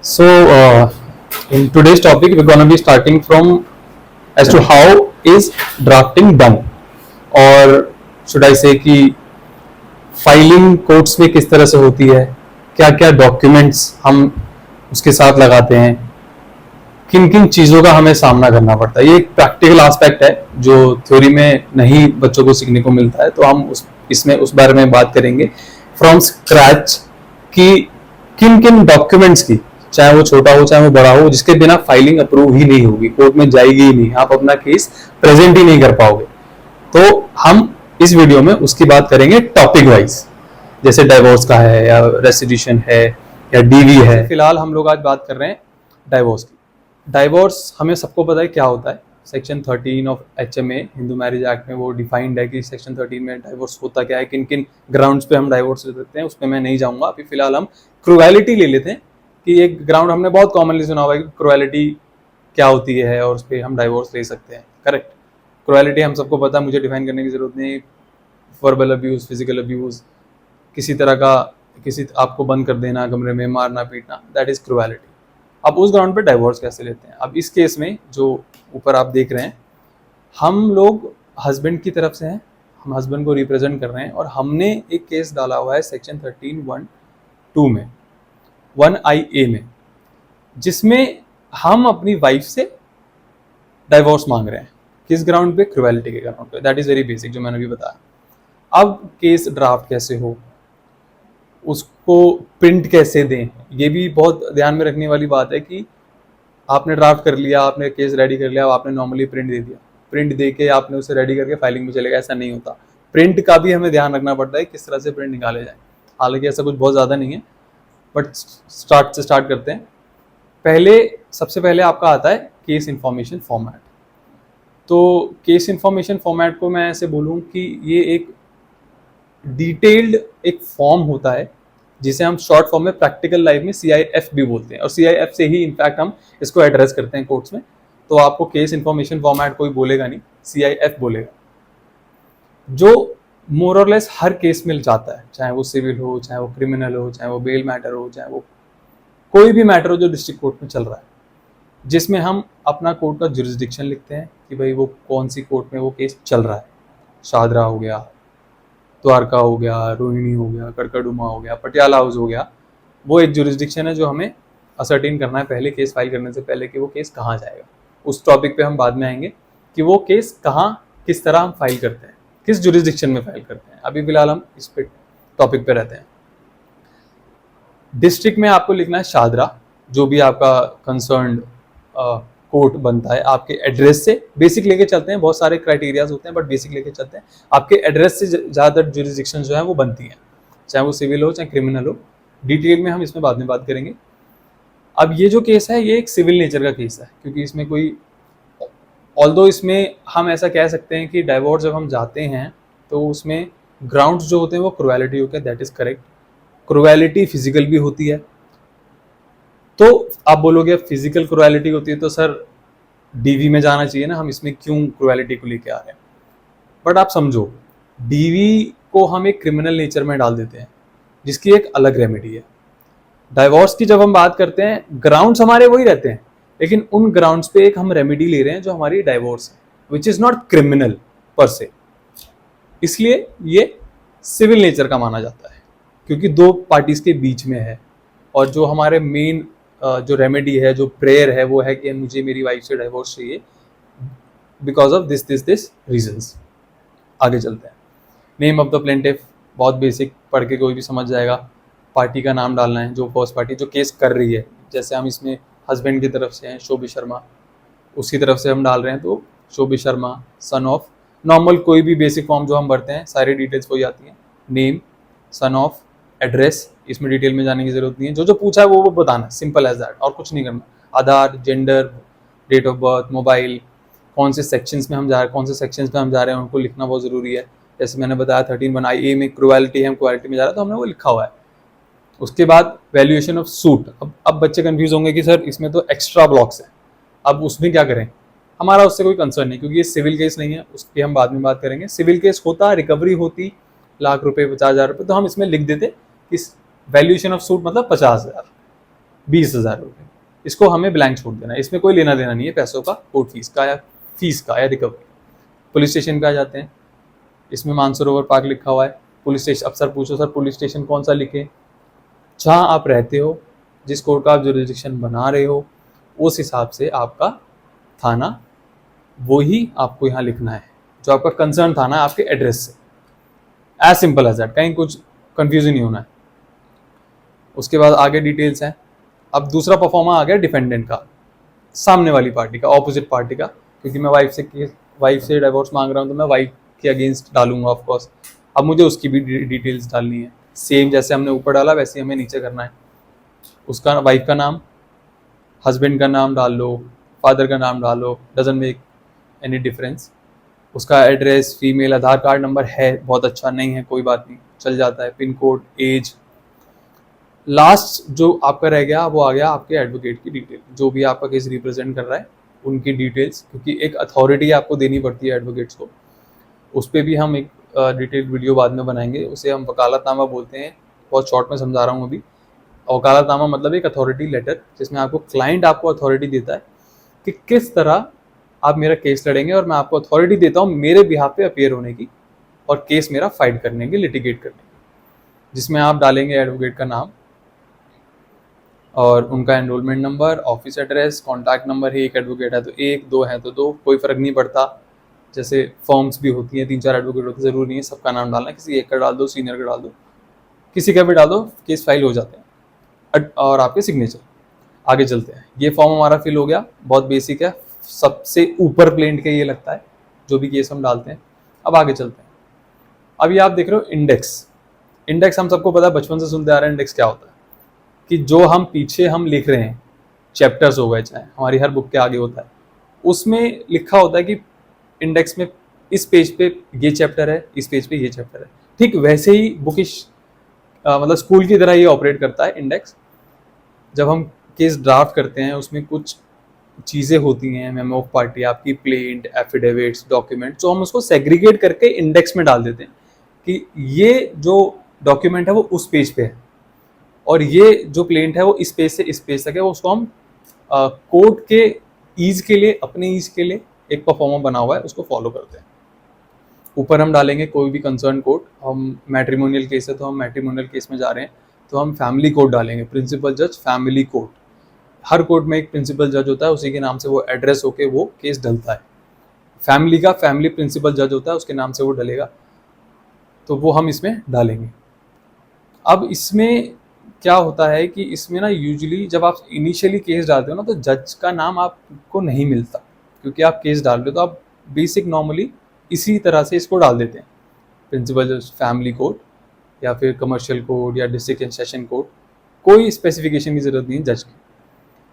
So, in today's topic, we're going to be starting from as to how is drafting done, or should I say कि filing courts में किस तरह से होती है, क्या क्या डॉक्यूमेंट्स हम उसके साथ लगाते हैं, किन किन चीज़ों का हमें सामना करना पड़ता है। ये एक प्रैक्टिकल एस्पेक्ट है जो थ्योरी में नहीं बच्चों को सीखने को मिलता है, तो हम इसमें उस बारे में बात करेंगे फ्रॉम स्क्रैच कि किन किन डॉक्यूमेंट्स की, चाहे वो छोटा हो चाहे वो बड़ा हो, जिसके बिना फाइलिंग अप्रूव ही नहीं होगी, कोर्ट में जाएगी ही नहीं, आप अपना केस प्रेजेंट ही नहीं कर पाओगे। तो हम इस वीडियो में उसकी बात करेंगे टॉपिक वाइज, जैसे डाइवोर्स का है या रेस्टिट्यूशन है या डीवी है। फिलहाल हम लोग आज बात कर रहे हैं डाइवोर्स की। डाइवोर्स हमें सबको पता है क्या होता है। Section 13 of HMA Hindu marriage act में वो डिफाइंड है कि सेक्शन 13 में डाइवोर्स होता क्या है, किन किन ग्राउंड्स पे हम डाइवोर्स ले सकते हैं, उसमें मैं नहीं जाऊंगा। अभी फिलहाल हम क्रुएलिटी ले लेते हैं कि एक ग्राउंड हमने बहुत कॉमनली सुना हुआ है कि क्रुएलिटी क्या होती है और उस पर हम डाइवोर्स ले सकते हैं। करेक्ट, क्रुएलिटी हम सबको पता है, मुझे डिफाइन करने की जरूरत नहीं। वर्बल अब्यूज, फिजिकल अब्यूज, किसी तरह का किसी आपको बंद कर देना, कमरे में मारना पीटना, दैट इज क्रुएलिटी। अब उस ग्राउंड पे डाइवोर्स कैसे लेते हैं? अब इस केस में जो ऊपर आप देख रहे हैं, हम लोग हस्बैंड की तरफ से हैं, हम हस्बैंड को रिप्रेजेंट कर रहे हैं और हमने एक केस डाला हुआ है सेक्शन 13(1)(2) में, 1IA में, जिसमें हम अपनी वाइफ से डाइवोर्स मांग रहे हैं। किस ग्राउंड पे? क्रुएलिटी के ग्राउंड पे। दैट इज वेरी बेसिक जो मैंने अभी बताया। अब केस ड्राफ्ट कैसे हो, उसको प्रिंट कैसे दें, ये भी बहुत ध्यान में रखने वाली बात है कि आपने ड्राफ्ट कर लिया, आपने केस रेडी कर लिया, आपने नॉर्मली प्रिंट दे दिया, प्रिंट दे के आपने उसे रेडी करके फाइलिंग में चलेगा, ऐसा नहीं होता। प्रिंट का भी हमें ध्यान रखना पड़ता है किस तरह से प्रिंट निकाले जाए। हालांकि ऐसा कुछ बहुत ज़्यादा नहीं है, बट स्टार्ट करते हैं। सबसे पहले आपका आता है केस इन्फॉर्मेशन फॉर्मेट। तो केस इन्फॉर्मेशन फॉर्मेट को मैं ऐसे बोलूँ कि ये एक डिटेल्ड एक फॉर्म होता है जिसे हम शॉर्ट फॉर्म में प्रैक्टिकल लाइफ में CIF भी बोलते हैं, और CIF से ही इनफैक्ट हम इसको एड्रेस करते हैं कोर्ट्स में। तो आपको केस इन्फॉर्मेशन फॉर्मेट कोई बोलेगा नहीं, CIF बोलेगा, जो मोर और लेस हर केस में जाता है, चाहे वो सिविल हो, चाहे वो क्रिमिनल हो, चाहे वो बेल मैटर हो, चाहे वो कोई भी मैटर हो जो डिस्ट्रिक्ट कोर्ट में चल रहा है, जिसमें हम अपना कोर्ट का जुरिस्डिक्शन लिखते हैं कि भाई वो कौन सी कोर्ट में वो केस चल रहा है। शादरा हो गया, द्वारका हो गया, रोहिणी हो गया, कड़कड़ुमा हो गया, पटियाला हाउस हो गया। वो एक जुरिस्डिक्शन है जो हमें असर्टेन करना है पहले, केस फाइल करने से पहले, कि वो केस कहाँ जाएगा। उस टॉपिक पे हम बाद में आएंगे कि वो केस कहाँ, किस तरह हम फाइल करते हैं, किस जुरिस्डिक्शन में फाइल करते हैं। अभी फिलहाल हम इस पे टॉपिक पे रहते हैं। डिस्ट्रिक्ट में आपको लिखना है शादरा, जो भी आपका कंसर्न्ड कोर्ट बनता है, आपके एड्रेस से बेसिक लेके चलते हैं। बहुत सारे क्राइटेरियाज होते हैं बट बेसिक लेके चलते हैं। आपके एड्रेस से ज़्यादातर जुरिस्डिक्शन जो है वो बनती हैं, चाहे वो सिविल हो चाहे क्रिमिनल हो। डिटेल में हम इसमें बाद में बात करेंगे। अब ये जो केस है ये एक सिविल नेचर का केस है, क्योंकि इसमें कोई, ऑल्दो इसमें हम ऐसा कह सकते हैं कि डाइवोर्स जब हम जाते हैं तो उसमें ग्राउंड्स जो होते हैं वो क्रुएलिटी होते हैं, that is correct. Cruelty physical भी होती है। तो आप बोलोगे फिजिकल क्रुएलिटी होती है तो सर DV में जाना चाहिए ना, हम इसमें क्यों क्रुएलिटी को लेके आ रहे हैं? बट आप समझो, DV को हम एक क्रिमिनल नेचर में डाल देते हैं जिसकी एक अलग रेमेडी है। डाइवोर्स की जब हम बात करते हैं, ग्राउंड्स हमारे वही रहते हैं, लेकिन उन ग्राउंड्स पे एक हम रेमेडी ले रहे हैं जो हमारी डाइवोर्स है, विच इज नॉट क्रिमिनल पर से। इसलिए ये सिविल नेचर का माना जाता है क्योंकि दो पार्टीज के बीच में है। और जो हमारे मेन जो रेमेडी है, जो प्रेयर है, वो है कि मुझे मेरी वाइफ से डाइवोर्स चाहिए बिकॉज ऑफ दिस रीजंस। आगे चलते हैं। नेम ऑफ द प्लेंटिफ, बहुत बेसिक, पढ़ के कोई भी समझ जाएगा। पार्टी का नाम डालना है, जो फर्स्ट पार्टी जो केस कर रही है। जैसे हम इसमें हस्बैंड की तरफ से हैं शोभी शर्मा, उसकी तरफ से हम डाल रहे हैं तो शोभी शर्मा सन ऑफ, नॉर्मल कोई भी बेसिक फॉर्म जो हम भरते हैं सारी डिटेल्स वही आती हैं। नेम, सन ऑफ, एड्रेस, इसमें डिटेल में जाने की जरूरत नहीं है, जो पूछा है वो बताना, सिंपल एज दैट, और कुछ नहीं करना। Aadhaar, gender, date of birth, mobile, कौन से सेक्शंस में हम जा रहे हैं, कौन से सेक्शंस में हम जा रहे हैं, उनको लिखना बहुत ज़रूरी है। जैसे मैंने बताया 13(1)IA में क्रुएलिटी है, हम क्रुएलिटी में जा रहे हैं तो हमने वो लिखा हुआ है। उसके बाद वैल्यूएशन ऑफ सूट। अब बच्चे कंफ्यूज होंगे कि सर इसमें तो एक्स्ट्रा ब्लॉक्स है, अब उसमें क्या करें? हमारा उससे कोई कंसर्न नहीं, क्योंकि ये सिविल केस नहीं है, उसकी हम बाद में बात करेंगे। सिविल केस होता, रिकवरी होती लाख रुपए, 50,000 रुपये, तो हम इसमें लिख देते कि वैल्यूएशन ऑफ सूट मतलब 50,000। ₹20,000। इसको हमें ब्लैंक छोड़ देना है, इसमें कोई लेना देना नहीं है पैसों का, कोर्ट फीस का या रिकवरी। पुलिस स्टेशन पे आ जाते हैं, इसमें मानसरोवर पार्क लिखा हुआ है। पुलिस स्टेशन, अफसर पूछो सर पुलिस स्टेशन कौन सा लिखे, जहाँ आप रहते हो, जिस कोर्ट का आप जुरिडिक्शन बना रहे हो, उस हिसाब से आपका थाना वही आपको यहाँ लिखना है, जो आपका कंसर्न थाना है आपके एड्रेस से। एज सिंपल एज दैट, कहीं कुछ कंफ्यूजन नहीं होना है। उसके बाद आगे डिटेल्स हैं। अब दूसरा परफॉर्मा आ गया डिफेंडेंट का, सामने वाली पार्टी का, ऑपोजिट पार्टी का, क्योंकि मैं वाइफ से डिवोर्स मांग रहा हूँ तो मैं वाइफ के अगेंस्ट डालूंगा ऑफ कोर्स। अब मुझे उसकी भी डिटेल्स डालनी है, सेम जैसे हमने ऊपर डाला वैसे ही हमें नीचे करना है। उसका वाइफ का नाम, हस्बैंड का नाम डाल लो, फादर का नाम डालो, डजंट मेक एनी डिफरेंस। उसका एड्रेस, फीमेल, आधार कार्ड नंबर है, बहुत अच्छा, नहीं है कोई बात नहीं, चल जाता है, पिन कोड, एज। लास्ट जो आपका रह गया वो आ गया आपके एडवोकेट की डिटेल, जो भी आपका केस रिप्रेजेंट कर रहा है उनकी डिटेल्स, क्योंकि एक अथॉरिटी आपको देनी पड़ती है एडवोकेट्स को। उस पर भी हम एक डिटेल वीडियो बाद में बनाएंगे, उसे हम वकालतनामा बोलते हैं, बहुत शॉर्ट में समझा रहा हूँ अभी। वकालतनामा मतलब एक अथॉरिटी लेटर, जिसमें आपको क्लाइंट आपको अथॉरिटी देता है कि किस तरह आप मेरा केस लड़ेंगे, और मैं आपको अथॉरिटी देता हूँ मेरे बिहाफ पे अपेयर होने की और केस मेरा फाइट करने की, लिटिगेट करने की, जिसमें आप डालेंगे एडवोकेट का नाम और उनका enrolment number, office address, contact number है, एक एडवोकेट है तो एक, दो है तो दो, कोई फ़र्क नहीं पड़ता। जैसे फॉर्म्स भी होती हैं, 3-4 एडवोकेट होते हैं, ज़रूरी नहीं है सबका नाम डालना, किसी एक का डाल दो, सीनियर का डाल दो, किसी का भी डाल दो, केस फाइल हो जाते हैं और आपके सिग्नेचर। आगे चलते हैं, ये फॉर्म हमारा फिल हो गया, बहुत बेसिक है, सबसे ऊपर प्लेंट का ये लगता है जो भी केस हम डालते हैं। अब आगे चलते हैं। अभी आप देख रहे हो इंडेक्स। इंडेक्स हम सबको पता है, बचपन से सुनते आ रहे हैं इंडेक्स क्या होता है, कि जो हम पीछे हम लिख रहे हैं, चैप्टर्स हो गए चाहे हमारी हर बुक के आगे होता है, उसमें लिखा होता है कि इंडेक्स में इस पेज पे ये चैप्टर है, इस पेज पे ये चैप्टर है। ठीक वैसे ही बुकिश मतलब स्कूल की तरह ये ऑपरेट करता है इंडेक्स। जब हम केस ड्राफ्ट करते हैं उसमें कुछ चीज़ें होती हैं, मेमो ऑफ पार्टी, आपकी प्लेंट, एफिडेविट्स, डॉक्यूमेंट, जो हम उसको सेग्रीगेट करके इंडेक्स में डाल देते हैं कि ये जो डॉक्यूमेंट है वो उस पेज पे है और ये जो प्लेंट है वो इस पेज से इस पेज तक है। वो उसको हम कोर्ट के ईज के लिए, अपने ईज के लिए एक परफॉर्मा बना हुआ है, उसको फॉलो करते हैं। ऊपर हम डालेंगे कोई भी कंसर्न कोर्ट, हम मैट्रिमोनियल केस है तो हम मैट्रिमोनियल केस में जा रहे हैं तो हम फैमिली कोर्ट डालेंगे, प्रिंसिपल जज फैमिली कोर्ट। हर कोर्ट में एक प्रिंसिपल जज होता है, उसी के नाम से वो एड्रेस होके वो केस डलता है। फैमिली का फैमिली प्रिंसिपल जज होता है, उसके नाम से वो डलेगा, तो वो हम इसमें डालेंगे। अब इसमें क्या होता है कि इसमें ना यूजुअली जब आप इनिशियली केस डालते हो ना तो जज का नाम आपको नहीं मिलता, क्योंकि आप केस डाल रहे हो तो आप बेसिक नॉर्मली इसी तरह से इसको डाल देते हैं, प्रिंसिपल जज फैमिली कोर्ट या फिर कमर्शियल कोर्ट या डिस्ट्रिक्ट एंड सेशन कोर्ट, कोई स्पेसिफिकेशन की ज़रूरत नहीं है जज की।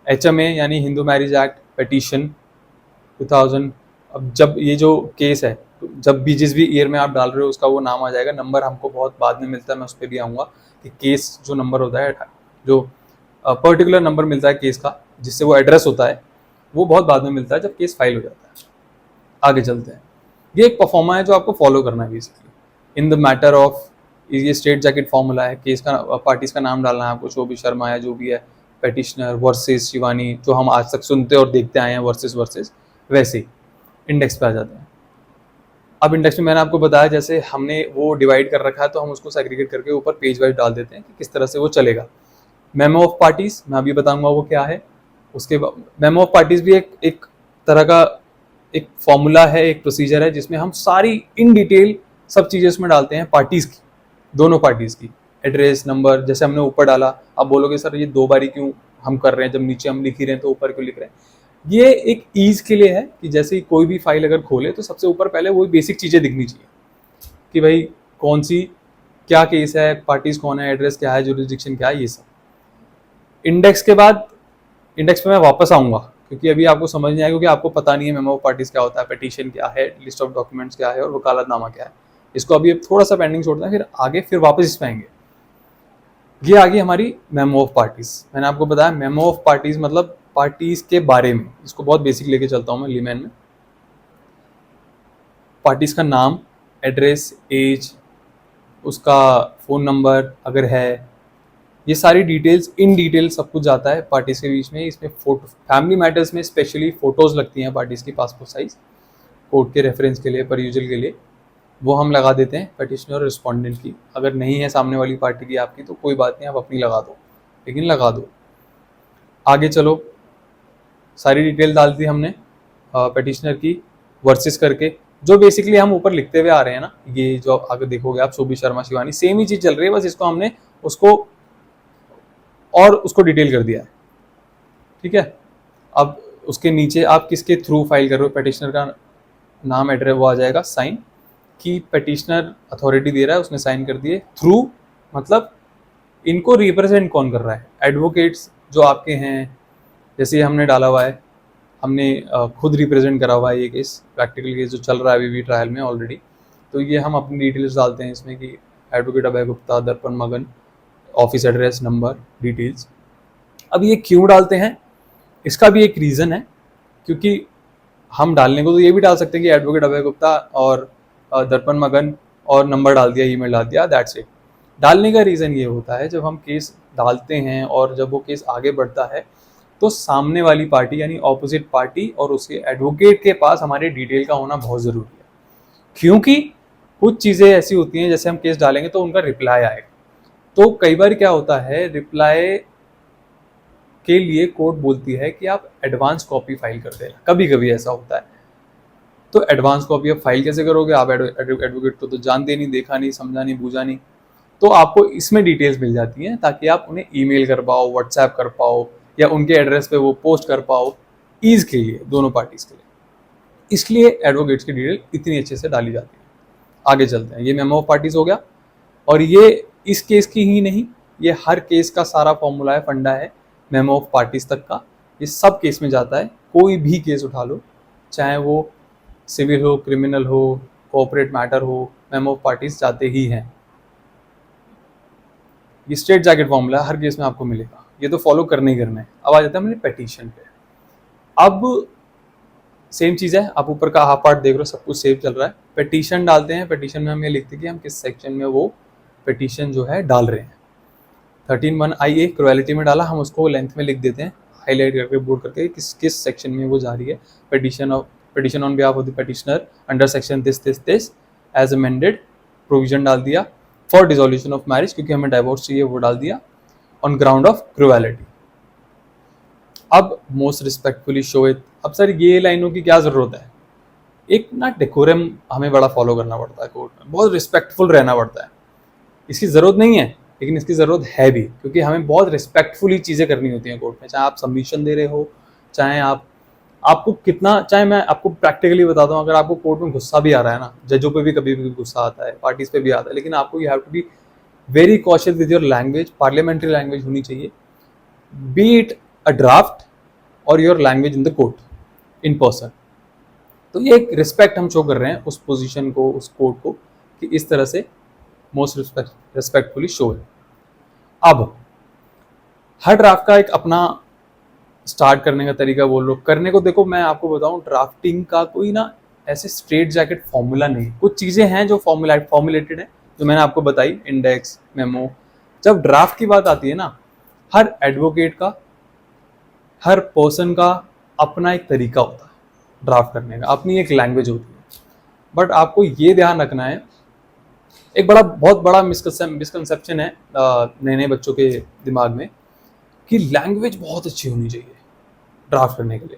HMA यानी हिंदू मैरिज एक्ट पिटीशन 2000। अब जब ये जो केस है, जब भी जिस भी ईयर में आप डाल रहे हो उसका वो नाम आ जाएगा। नंबर हमको बहुत बाद में मिलता है, मैं उस पर भी आऊँगा कि केस जो नंबर होता है, जो पर्टिकुलर नंबर मिलता है केस का जिससे वो एड्रेस होता है, वो बहुत बाद में मिलता है जब केस फाइल हो जाता है। आगे चलते हैं। ये एक परफॉर्मा है जो आपको फॉलो करना है basically in the matter of, ये स्ट्रेट जैकेट फॉर्मूला है। केस का पार्टीज का नाम डालना है आपको, शोभी शर्मा है जो भी है, पेटिशनर वर्सेस शिवानी, जो हम आज तक सुनते और देखते आए हैं, वर्सेस वैसे ही इंडेक्स पे आ जाते हैं। अब इंडेक्स में मैंने आपको बताया जैसे हमने वो डिवाइड कर रखा है तो हम उसको सेग्रीगेट करके ऊपर पेज वाइज डाल देते हैं कि किस तरह से वो चलेगा। मेमो ऑफ पार्टीज मैं अभी बताऊंगा वो क्या है। उसके बाद मेमो ऑफ पार्टीज भी एक तरह का एक फॉर्मूला है, एक प्रोसीजर है जिसमें हम सारी इन डिटेल सब चीज़ें उसमें डालते हैं पार्टीज की, दोनों पार्टीज की, एड्रेस नंबर। जैसे हमने ऊपर डाला, आप बोलोगे सर ये 2 बारी क्यों हम कर रहे हैं, जब नीचे हम लिख ही रहे हैं तो ऊपर क्यों लिख रहे हैं। ये एक ईज के लिए है कि जैसे ही कोई भी फाइल अगर खोले तो सबसे ऊपर पहले वही बेसिक चीज़ें दिखनी चाहिए कि भाई कौन सी क्या केस है, पार्टीज कौन है, एड्रेस क्या है, जुरिसडिक्शन क्या है, ये सब। इंडेक्स के बाद, इंडेक्स पे मैं वापस आऊँगा क्योंकि अभी आपको समझ नहीं आएगा, क्योंकि आपको पता नहीं है मेमो ऑफ पार्टीज क्या होता है, पिटीशन क्या है, लिस्ट ऑफ डॉक्यूमेंट्स क्या है और वकालतनामा क्या है। इसको अभी थोड़ा सा पेंडिंग छोड़ते हैं, फिर आगे फिर वापस इस पे आएंगे। ये आ गई हमारी मेमो ऑफ पार्टीज। मैंने आपको बताया मेमो ऑफ पार्टीज मतलब पार्टीज के बारे में, इसको बहुत बेसिक लेके चलता हूँ मैं लीमैन में। पार्टीज का नाम, एड्रेस, एज, उसका फ़ोन नंबर अगर है, ये सारी डिटेल्स इन डिटेल सब कुछ जाता है पार्टीज के बीच में। इसमें फोटो, फैमिली मैटर्स में स्पेशली फोटोज लगती हैं पार्टीज की पासपोर्ट साइज, कोर्ट के रेफरेंस के लिए, पर यूजुअल के लिए वो हम लगा देते हैं पेटिशनर और रिस्पोंडेंट की। अगर नहीं है सामने वाली पार्टी की आपकी तो कोई बात नहीं, आप अपनी लगा दो, लेकिन लगा दो। आगे चलो, सारी डिटेल डाल दी हमने पेटिशनर की वर्सेस करके, जो बेसिकली हम ऊपर लिखते हुए आ रहे हैं ना, ये जो आगे देखोगे आप, शोभी शर्मा शिवानी, सेम ही चीज चल रही है, बस इसको हमने उसको डिटेल कर दिया है। ठीक है, अब उसके नीचे आप किसके थ्रू फाइल कर रहे हो, पेटिशनर का नाम, एड्रेस, वो आ जाएगा, साइन कि पेटिशनर अथॉरिटी दे रहा है, उसने साइन कर दिए। थ्रू मतलब इनको रिप्रेजेंट कौन कर रहा है, एडवोकेट्स जो आपके हैं, जैसे हमने डाला हुआ है, हमने खुद रिप्रेजेंट करा हुआ है ये केस, प्रैक्टिकल केस जो चल रहा है अभी भी ट्रायल में ऑलरेडी। तो ये हम अपनी डिटेल्स डालते हैं इसमें कि एडवोकेट अभय गुप्ता, दर्पण मगन, ऑफिस एड्रेस, नंबर, डिटेल्स। अब ये क्यों डालते हैं, इसका भी एक रीज़न है, क्योंकि हम डालने को तो ये भी डाल सकते हैं कि एडवोकेट अभय गुप्ता और दर्पण मगन और नंबर डाल दिया, ईमेल डाल दिया, दैट्स इट। डालने का रीज़न ये होता है, जब हम केस डालते हैं और जब वो केस आगे बढ़ता है तो सामने वाली पार्टी यानी ऑपोजिट पार्टी और उसके एडवोकेट के पास हमारे डिटेल का होना बहुत ज़रूरी है, क्योंकि कुछ चीज़ें ऐसी होती हैं, जैसे हम केस डालेंगे तो उनका रिप्लाई आएगा। तो कई बार क्या होता है, रिप्लाई के लिए कोर्ट बोलती है कि आप एडवांस कॉपी फाइल कर देना, कभी कभी ऐसा होता है। तो एडवांस कॉपी आप फाइल कैसे करोगे, आप एडवोकेट को तो जानते नहीं, देखा नहीं, समझा नहीं, बूझा नहीं, तो आपको इसमें डिटेल्स मिल जाती हैं ताकि आप उन्हें ईमेल कर पाओ, व्हाट्सएप कर पाओ, या उनके एड्रेस पे वो पोस्ट कर पाओ, ईज के लिए, दोनों पार्टीज के लिए। इसलिए एडवोकेट्स की डिटेल इतनी अच्छे से डाली जाती है। आगे चलते हैं, ये मेमो ऑफ पार्टीज हो गया, और ये इस केस की ही नहीं, ये हर केस का सारा फॉर्मूला है, फंडा है मेमो ऑफ पार्टीज तक का, ये सब केस में जाता है। कोई भी केस उठा लो, चाहे वो सिविल हो, क्रिमिनल हो, कोऑपरेट मैटर हो, मेमो ऑफ पार्टीज जाते ही हैं। ये स्ट्रेट जैकेट फॉर्मूला हर केस में आपको मिलेगा, ये तो फॉलो करने ही करना है। अब आ जाता है हमने पेटिशन पे। अब सेम चीज़ है, आप ऊपर का हाफ पार्ट देख रहे हो, सब कुछ सेव चल रहा है। पेटिशन डालते हैं, पेटिशन में हम ये लिखते हैं कि हम किस सेक्शन में वो पेटिशन जो है डाल रहे हैं। 13(1) IA क्रुएलिटी में डाला, हम उसको लेंथ में लिख देते हैं, हाईलाइट करके, बोर्ड करके, किस सेक्शन में वो जा रही है। Petition on behalf of the petitioner under section this as amended, provision डाल दिया फॉर डिसोल्यूशन ऑफ मैरिज, क्योंकि हमें डाइवोर्स चाहिए, वो डाल दिया, ऑन ग्राउंड ऑफ क्रुएलिटी। अब मोस्ट रिस्पेक्टफुली शो इट। अब सर ये लाइनों की क्या जरूरत है, एक ना डेकोरम हमें बड़ा फॉलो करना पड़ता है कोर्ट में, बहुत रिस्पेक्टफुल रहना पड़ता है। इसकी ज़रूरत नहीं है, लेकिन इसकी ज़रूरत है भी, क्योंकि हमें बहुत रिस्पेक्टफुली चीज़ें करनी होती हैं कोर्ट में। चाहे आप सबमिशन दे रहे हो, चाहे आपको कितना, चाहे मैं आपको प्रैक्टिकली बताता हूँ, अगर आपको कोर्ट में गुस्सा भी आ रहा है ना, जजों पे भी कभी भी गुस्सा आता है, पार्टीज पे भी आता है, लेकिन आपको you have to be very cautious with your language. Parliamentary language होनी चाहिए, be it a draft or your language in the court in person. तो ये एक रिस्पेक्ट हम शो कर रहे हैं उस पोजीशन को, उस कोर्ट को, कि इस तरह से मोस्ट रिस्पेक्टफुली शो है। अब हर ड्राफ्ट का एक अपना स्टार्ट करने का तरीका बोल लो, करने को देखो, मैं आपको बताऊं, ड्राफ्टिंग का कोई ना ऐसे स्ट्रेट जैकेट फॉर्मूला नहीं। कुछ चीज़ें हैं जो फॉर्मुलेटेड है, जो मैंने आपको बताई, इंडेक्स, मेमो। जब ड्राफ्ट की बात आती है ना, हर एडवोकेट का, हर पर्सन का अपना एक तरीका होता है ड्राफ्ट करने का, अपनी एक लैंग्वेज होती है। बट आपको ये ध्यान रखना है, एक बहुत बड़ा मिसकंसेप्शन है नए नए बच्चों के दिमाग में, कि लैंग्वेज बहुत अच्छी होनी चाहिए ड्राफ्ट करने के लिए।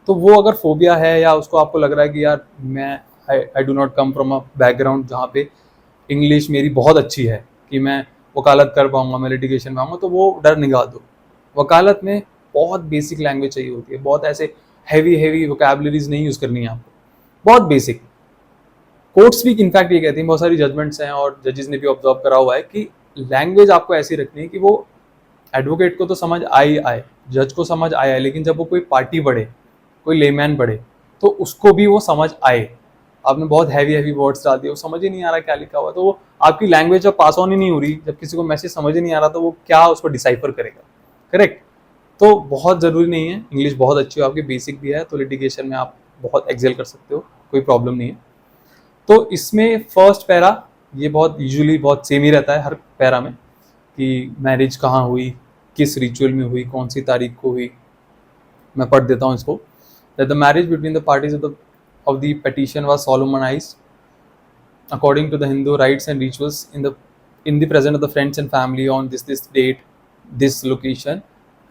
तो वो अगर फोबिया है, या उसको आपको लग रहा है कि यार मैं I do not come from a background जहाँ पे इंग्लिश मेरी बहुत अच्छी है कि मैं वकालत कर पाऊंगा, मैं लिटिगेशन पाऊंगा, तो वो डर निकाल दो। वकालत में बहुत बेसिक लैंग्वेज चाहिए होती है, बहुत ऐसे हैवी वोकैबुलरीज नहीं यूज़ करनी है आपको, बहुत बेसिक। कोर्ट्स भी इनफैक्ट ये कहती हैं, बहुत सारी जजमेंट्स हैं और जजेस ने भी ऑब्जर्व करा हुआ है कि लैंग्वेज आपको ऐसी रखनी है कि वो एडवोकेट को तो समझ आए, जज को समझ आए, लेकिन जब वो कोई पार्टी पढ़े, कोई लेमैन पढ़े, तो उसको भी वो समझ आए। आपने बहुत हैवी वर्ड्स डाल दिए, वो समझ ही नहीं आ रहा क्या लिखा हुआ, तो वो आपकी लैंग्वेज जब पास ऑन ही नहीं हो रही, जब किसी को मैसेज समझ ही नहीं आ रहा, तो वो क्या उसको डिसाइफर करेगा, करेक्ट। तो बहुत ज़रूरी नहीं है इंग्लिश बहुत अच्छी हो आपकी, बेसिक भी है, तो लिटिगेशन में आप बहुत एक्सेल कर सकते हो, कोई प्रॉब्लम नहीं है। तो इसमें फर्स्ट पैरा ये बहुत यूजुअली बहुत सेम ही रहता है हर पैरा में, कि मैरिज कहाँ हुई, किस रिचुअल में हुई, कौन सी तारीख को हुई। मैं पढ़ देता हूँ इसको। That the marriage between the parties of the petition was solemnized according to the Hindu rites and rituals in the presence of the friends and family on this date, this location.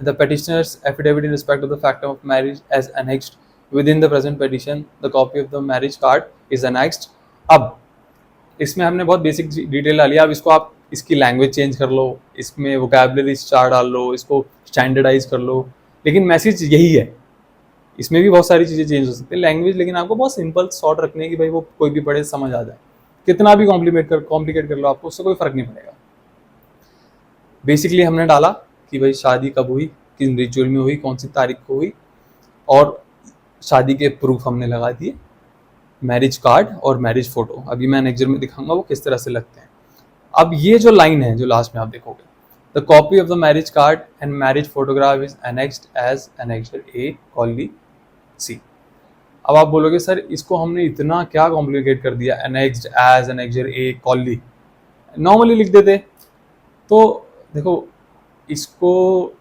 The petitioner's affidavit in respect of the fact of marriage as annexed within the present petition. The copy of the marriage card is annexed. अब इसमें हमने बहुत basic detail डाली, अब इसको आप इसकी language change कर लो, इसमें वोकैबुलरी चार डाल लो, इसको स्टैंडर्डाइज कर लो, लेकिन मैसेज यही है। इसमें भी बहुत सारी चीज़ें चेंज हो सकती है लैंग्वेज, लेकिन आपको बहुत सिंपल शॉर्ट रखने की, भाई वो कोई भी पढ़े समझ आ जाए। कितना भी कॉम्प्लिकेट कर लो आपको, उससे कोई फर्क नहीं पड़ेगा। बेसिकली हमने डाला कि भाई शादी कब हुई, किन रिचुअल में हुई, कौन सी तारीख को हुई, और शादी के प्रूफ हमने लगा दिए, मैरिज कार्ड और मैरिज फोटो। अभी मैं नेक्स्ट में दिखाऊंगा वो किस तरह से लगते हैं। अब ये जो लाइन है जो लास्ट में आप देखोगे, the copy of the marriage card and marriage photograph is annexed as annexure A colly C. अब आप बोलोगे सर इसको हमने इतना क्या कॉम्प्लिकेट कर दिया, annexed as annexure A कॉली, normally लिख देते। तो देखो इसको,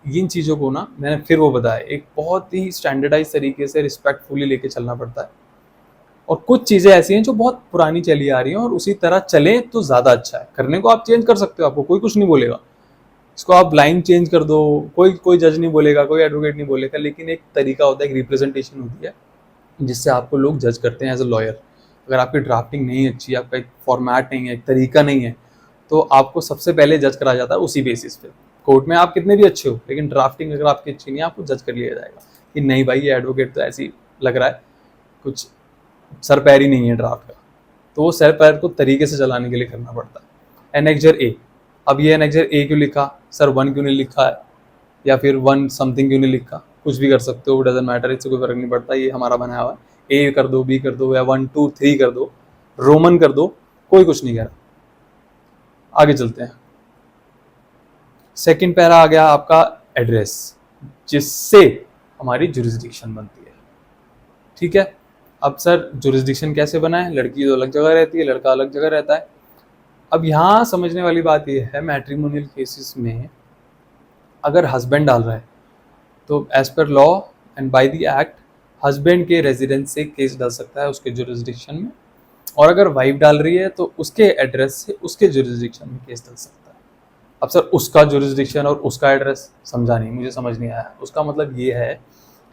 इन चीज़ों को ना मैंने फिर वो बताया, एक बहुत ही स्टैंडर्डाइज तरीके से रिस्पेक्टफुली लेके चलना पड़ता है। और कुछ चीज़ें ऐसी हैं जो बहुत पुरानी चली आ रही हैं और उसी तरह चले तो ज़्यादा अच्छा है। करने को आप चेंज कर सकते हो, आपको कोई कुछ नहीं बोलेगा। इसको आप लाइन चेंज कर दो, कोई जज नहीं बोलेगा, कोई एडवोकेट नहीं बोलेगा, लेकिन एक तरीका होता है, एक रिप्रेजेंटेशन होती है जिससे आपको लोग जज करते हैं एज अ लॉयर। अगर आपकी ड्राफ्टिंग नहीं अच्छी, आपका एक फॉर्मेट नहीं है, एक तरीका नहीं है, तो आपको सबसे पहले जज करा जाता है उसी बेसिस पे। कोर्ट में आप कितने भी अच्छे हो, लेकिन ड्राफ्टिंग अगर आपकी अच्छी नहीं है, आपको जज कर लिया जाएगा कि नहीं भाई ये एडवोकेट तो ऐसी लग रहा है, कुछ सर पैर ही नहीं है ड्राफ्ट का। तो वो सर पैर को तरीके से चलाने के लिए करना पड़ता है। एनेक्जर ए, अब ये एनेक्जर ए क्यों लिखा सर, 1 क्यों नहीं लिखा है, या फिर 1 समथिंग क्यों नहीं लिखा, कुछ भी कर सकते हो, डजंट मैटर, इससे कोई फर्क नहीं पड़ता। ये हमारा बनाया हुआ है, ए कर दो, बी कर दो, या 1 2 3 कर दो, रोमन कर दो, कोई कुछ नहीं कह रहा। आगे चलते हैं। सेकंड पैरा आ गया आपका एड्रेस, जिससे हमारी जुरिस्डिक्शन बनती है। ठीक है, अब सर जुरिस्डिक्शन कैसे बनाए, लड़की तो अलग जगह रहती है, लड़का अलग जगह रहता है। अब यहाँ समझने वाली बात यह है, मैट्रिमोनियल केसेस में अगर हस्बैंड डाल रहा है तो as per law and by the act husband के रेजिडेंस से केस डाल सकता है उसके जुरिस्डिक्शन में, और अगर वाइफ डाल रही है तो उसके एड्रेस से उसके जुरिस्डिक्शन में केस डाल सकता है। अब सर उसका जुरिस्डिक्शन और उसका एड्रेस समझा नहीं, मुझे समझ नहीं आया। उसका मतलब ये है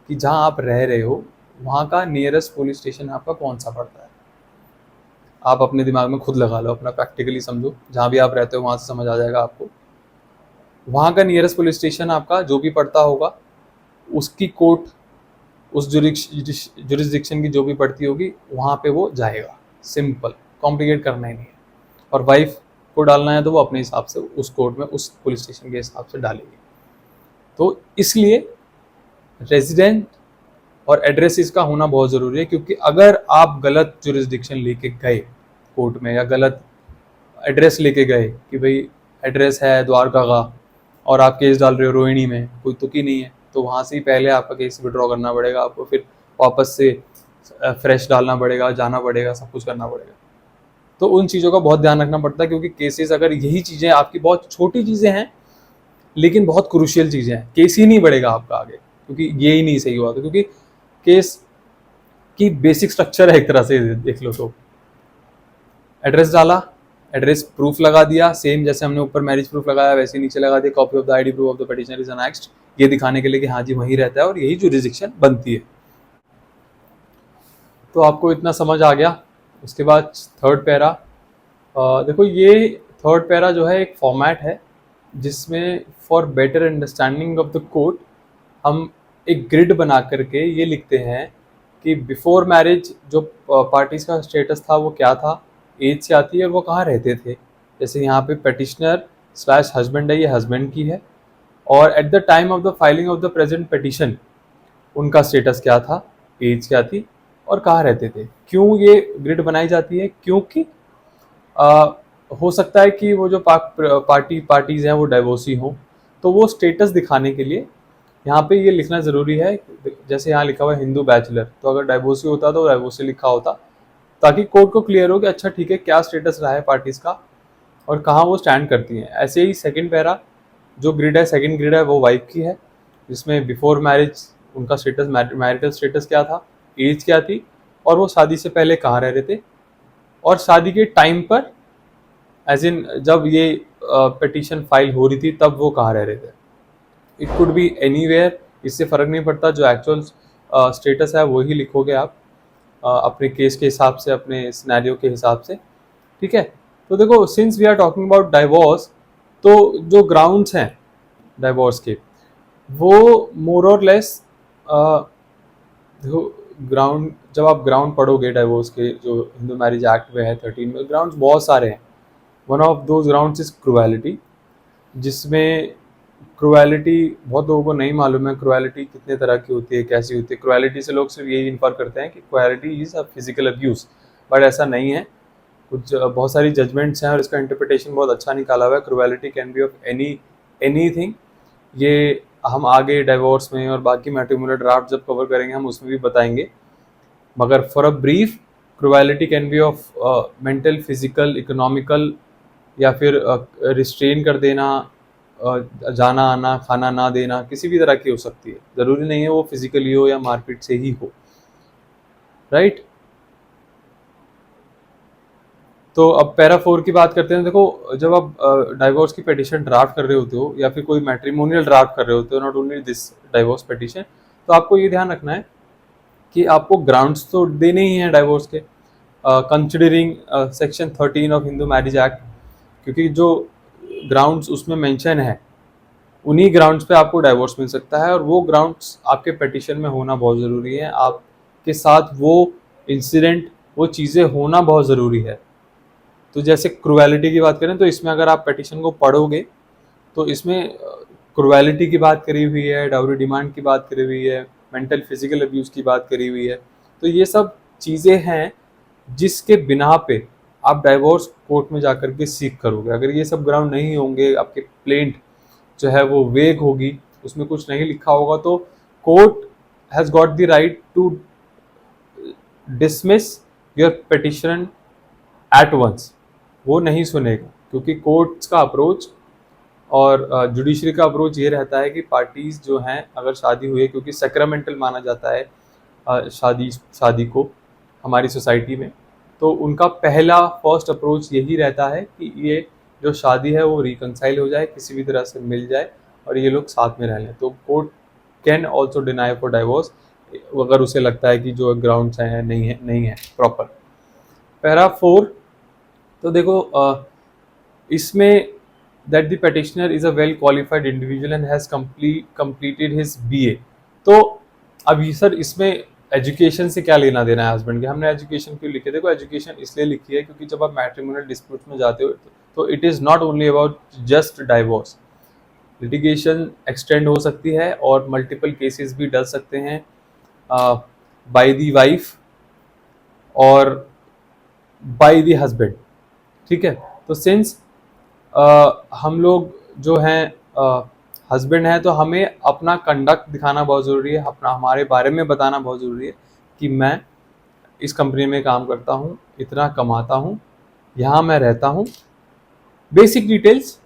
कि जहाँ आप रह रहे हो वहाँ का नियरेस्ट पुलिस स्टेशन आपका कौन सा पड़ता है। आप अपने दिमाग में खुद लगा लो, अपना प्रैक्टिकली समझो, जहाँ भी आप रहते हो वहाँ से समझ आ जाएगा आपको। वहाँ का नियरेस्ट पुलिस स्टेशन आपका जो भी पड़ता होगा, उसकी कोर्ट उस जुरिस्डिक्शन की जो भी पड़ती होगी वहाँ पे वो जाएगा। सिंपल, कॉम्प्लिकेट करना ही नहीं है। और वाइफ को डालना है तो वो अपने हिसाब से उस कोर्ट में उस पुलिस स्टेशन के हिसाब से डालेगी। तो इसलिए रेजिडेंट और एड्रेस इसका होना बहुत ज़रूरी है, क्योंकि अगर आप गलत जुरिस्डिक्शन लेके गए कोर्ट में, या गलत एड्रेस लेके गए कि भाई एड्रेस है द्वारका का और आप केस डाल रहे हो रोहिणी में, कोई तुकी नहीं है, तो वहाँ से ही पहले आपका केस विड्रॉ करना पड़ेगा, आपको फिर वापस से फ्रेश डालना पड़ेगा, जाना पड़ेगा, सब कुछ करना पड़ेगा। तो उन चीज़ों का बहुत ध्यान रखना पड़ता है, क्योंकि केसेस अगर यही चीज़ें आपकी बहुत छोटी चीज़ें हैं लेकिन बहुत क्रूशियल चीज़ें हैं, केस ही नहीं बढ़ेगा आपका आगे, क्योंकि ये ही नहीं सही हुआ। तो क्योंकि केस की बेसिक स्ट्रक्चर है एक तरह से, देख लो तो एड्रेस डाला, एड्रेस प्रूफ लगा दिया, सेम जैसे हमने ऊपर मैरिज प्रूफ लगाया वैसे नीचे लगा दिया, copy of the ID proof of the petitioner is annexed, ये दिखाने के लिए कि हाँ जी वहीं रहता है और यही जुरिस्डिक्शन बनती है। तो आपको इतना समझ आ गया। उसके बाद थर्ड पैरा, देखो ये थर्ड पैरा जो है एक फॉर्मेट है जिसमें for better understanding of the court हम एक ग्रिड बना करके ये लिखते हैं कि बिफोर मैरिज जो पार्टीज का स्टेटस था वो क्या था, एज से आती है और वो कहाँ रहते थे। जैसे यहाँ पे पेटिशनर / हस्बैंड है, ये हस्बैंड की है, और at the time of the filing of the present petition उनका स्टेटस क्या था, एज क्या थी और कहाँ रहते थे। क्यों ये ग्रिड बनाई जाती है, क्योंकि हो सकता है कि वो जो पार्टीज हैं वो डाइवोर्सी हों, तो वो स्टेटस दिखाने के लिए यहाँ पे ये लिखना ज़रूरी है। जैसे यहाँ लिखा हुआ है हिंदू बैचलर, तो अगर डाइवोर्सी होता तो डाइवोर्सी लिखा होता, ताकि कोर्ट को क्लियर हो कि अच्छा ठीक है क्या स्टेटस रहा है पार्टीज का, और कहाँ वो स्टैंड करती हैं। ऐसे ही सेकंड पैरा जो ग्रिड है, सेकंड ग्रिड है, वो वाइफ की है, जिसमें बिफोर मैरिज उनका स्टेटस, मैरिटल स्टेटस क्या था, एज क्या थी, और वो शादी से पहले कहाँ रह रहे थे, और शादी के टाइम पर एज इन जब ये पिटीशन फाइल हो रही थी तब वो कहाँ रह रहे थे। इट कुड बी एनीवेयर, इससे फ़र्क नहीं पड़ता, जो एक्चुअल स्टेटस है वही लिखोगे आप अपने केस के हिसाब से, अपने सिनेरियो के हिसाब से, ठीक है। तो देखो, since we are talking about divorce, तो जो ग्राउंड्स हैं डाइवोर्स के, वो मोर और लेस, देखो ग्राउंड, जब आप ग्राउंड पढ़ोगे डाइवोर्स के, जो हिंदू मैरिज एक्ट में है 13 में, ग्राउंड्स बहुत सारे हैं। One of those grounds is cruelty, जिसमें क्रुएलिटी बहुत लोगों को नहीं मालूम है क्रुएलिटी कितने तरह की होती है, कैसी होती है। क्रुएलिटी से लोग सिर्फ यही इन्फर करते हैं कि cruelty is a physical abuse, but ऐसा नहीं है। कुछ बहुत सारी जजमेंट्स हैं और इसका इंटरप्रिटेशन बहुत अच्छा निकाला हुआ है। Cruelty can be of anything. ये हम आगे डाइवोर्स में और बाकी मैट्रिमोनियल ड्राफ्ट जब कवर करेंगे हम उसमें भी बताएंगे, मगर for a brief, cruelty can be of mental, physical, economical, या फिर रिस्ट्रेन कर देना, जाना आना, खाना ना देना, किसी भी तरह की हो सकती है, ज़रूरी नहीं है वो फिजिकली हो या मारपीट से ही हो, राइट। तो अब पैरा 4 की बात करते हैं। देखो, जब आप डाइवोर्स की पिटीशन ड्राफ्ट कर रहे होते हो या फिर कोई मैट्रिमोनियल ड्राफ्ट कर रहे होते हो, not only this divorce petition, तो आपको ये ध्यान रखना है कि आपको ग्राउंड्स तो देने ही हैं डाइवोर्स के, considering section 13 of Hindu marriage act, क्योंकि जो ग्राउंड्स उसमें मेंशन है उन्हीं ग्राउंड्स पे आपको डाइवोर्स मिल सकता है, और वो ग्राउंड्स आपके पिटीशन में होना बहुत ज़रूरी है। आपके साथ वो इंसिडेंट, वो चीज़ें होना बहुत ज़रूरी है। तो जैसे क्रुएलिटी की बात करें, तो इसमें अगर आप पिटीशन को पढ़ोगे तो इसमें क्रुएलिटी की बात करी हुई है, डाउरी डिमांड की बात करी हुई है, मेंटल फिजिकल अब्यूज़ की बात करी हुई है। तो ये सब चीज़ें हैं जिसके बिना पे आप डाइवोर्स कोर्ट में जाकर के सीख करोगे। अगर ये सब ग्राउंड नहीं होंगे, आपके प्लेंट जो है वो वेग होगी, उसमें कुछ नहीं लिखा होगा, तो court has got the right to dismiss your petition at once. वो नहीं सुनेगा, क्योंकि कोर्ट्स का अप्रोच और जुडिशरी का अप्रोच ये रहता है कि पार्टीज जो हैं, अगर शादी हुई है, क्योंकि सैक्रामेंटल माना जाता है शादी को हमारी सोसाइटी में, तो उनका पहला फर्स्ट अप्रोच यही रहता है कि ये जो शादी है वो रिकंसाइल हो जाए, किसी भी तरह से मिल जाए और ये लोग साथ में रह लें। तो court can also deny for divorce अगर उसे लगता है कि जो ग्राउंड्स हैं नहीं है प्रॉपर। पैरा 4, तो देखो इसमें that the petitioner is a well qualified individual and has completed his BA। तो अभी सर इसमें एजुकेशन से क्या लेना देना है हस्बैंड के, हमने एजुकेशन क्यों लिखी है? देखो, एजुकेशन इसलिए लिखी है क्योंकि जब आप मैट्रिमोनियल डिस्प्यूट में जाते हो तो it is not only about just divorce, litigation extend हो सकती है और मल्टीपल केसेस भी डल सकते हैं बाय द वाइफ और बाय द हस्बैंड, ठीक है। तो सिंस हम लोग जो हैं हस्बैंड हैं, तो हमें अपना कंडक्ट दिखाना बहुत ज़रूरी है, अपना हमारे बारे में बताना बहुत ज़रूरी है कि मैं इस कंपनी में काम करता हूँ, इतना कमाता हूँ, यहाँ मैं रहता हूँ, बेसिक डिटेल्स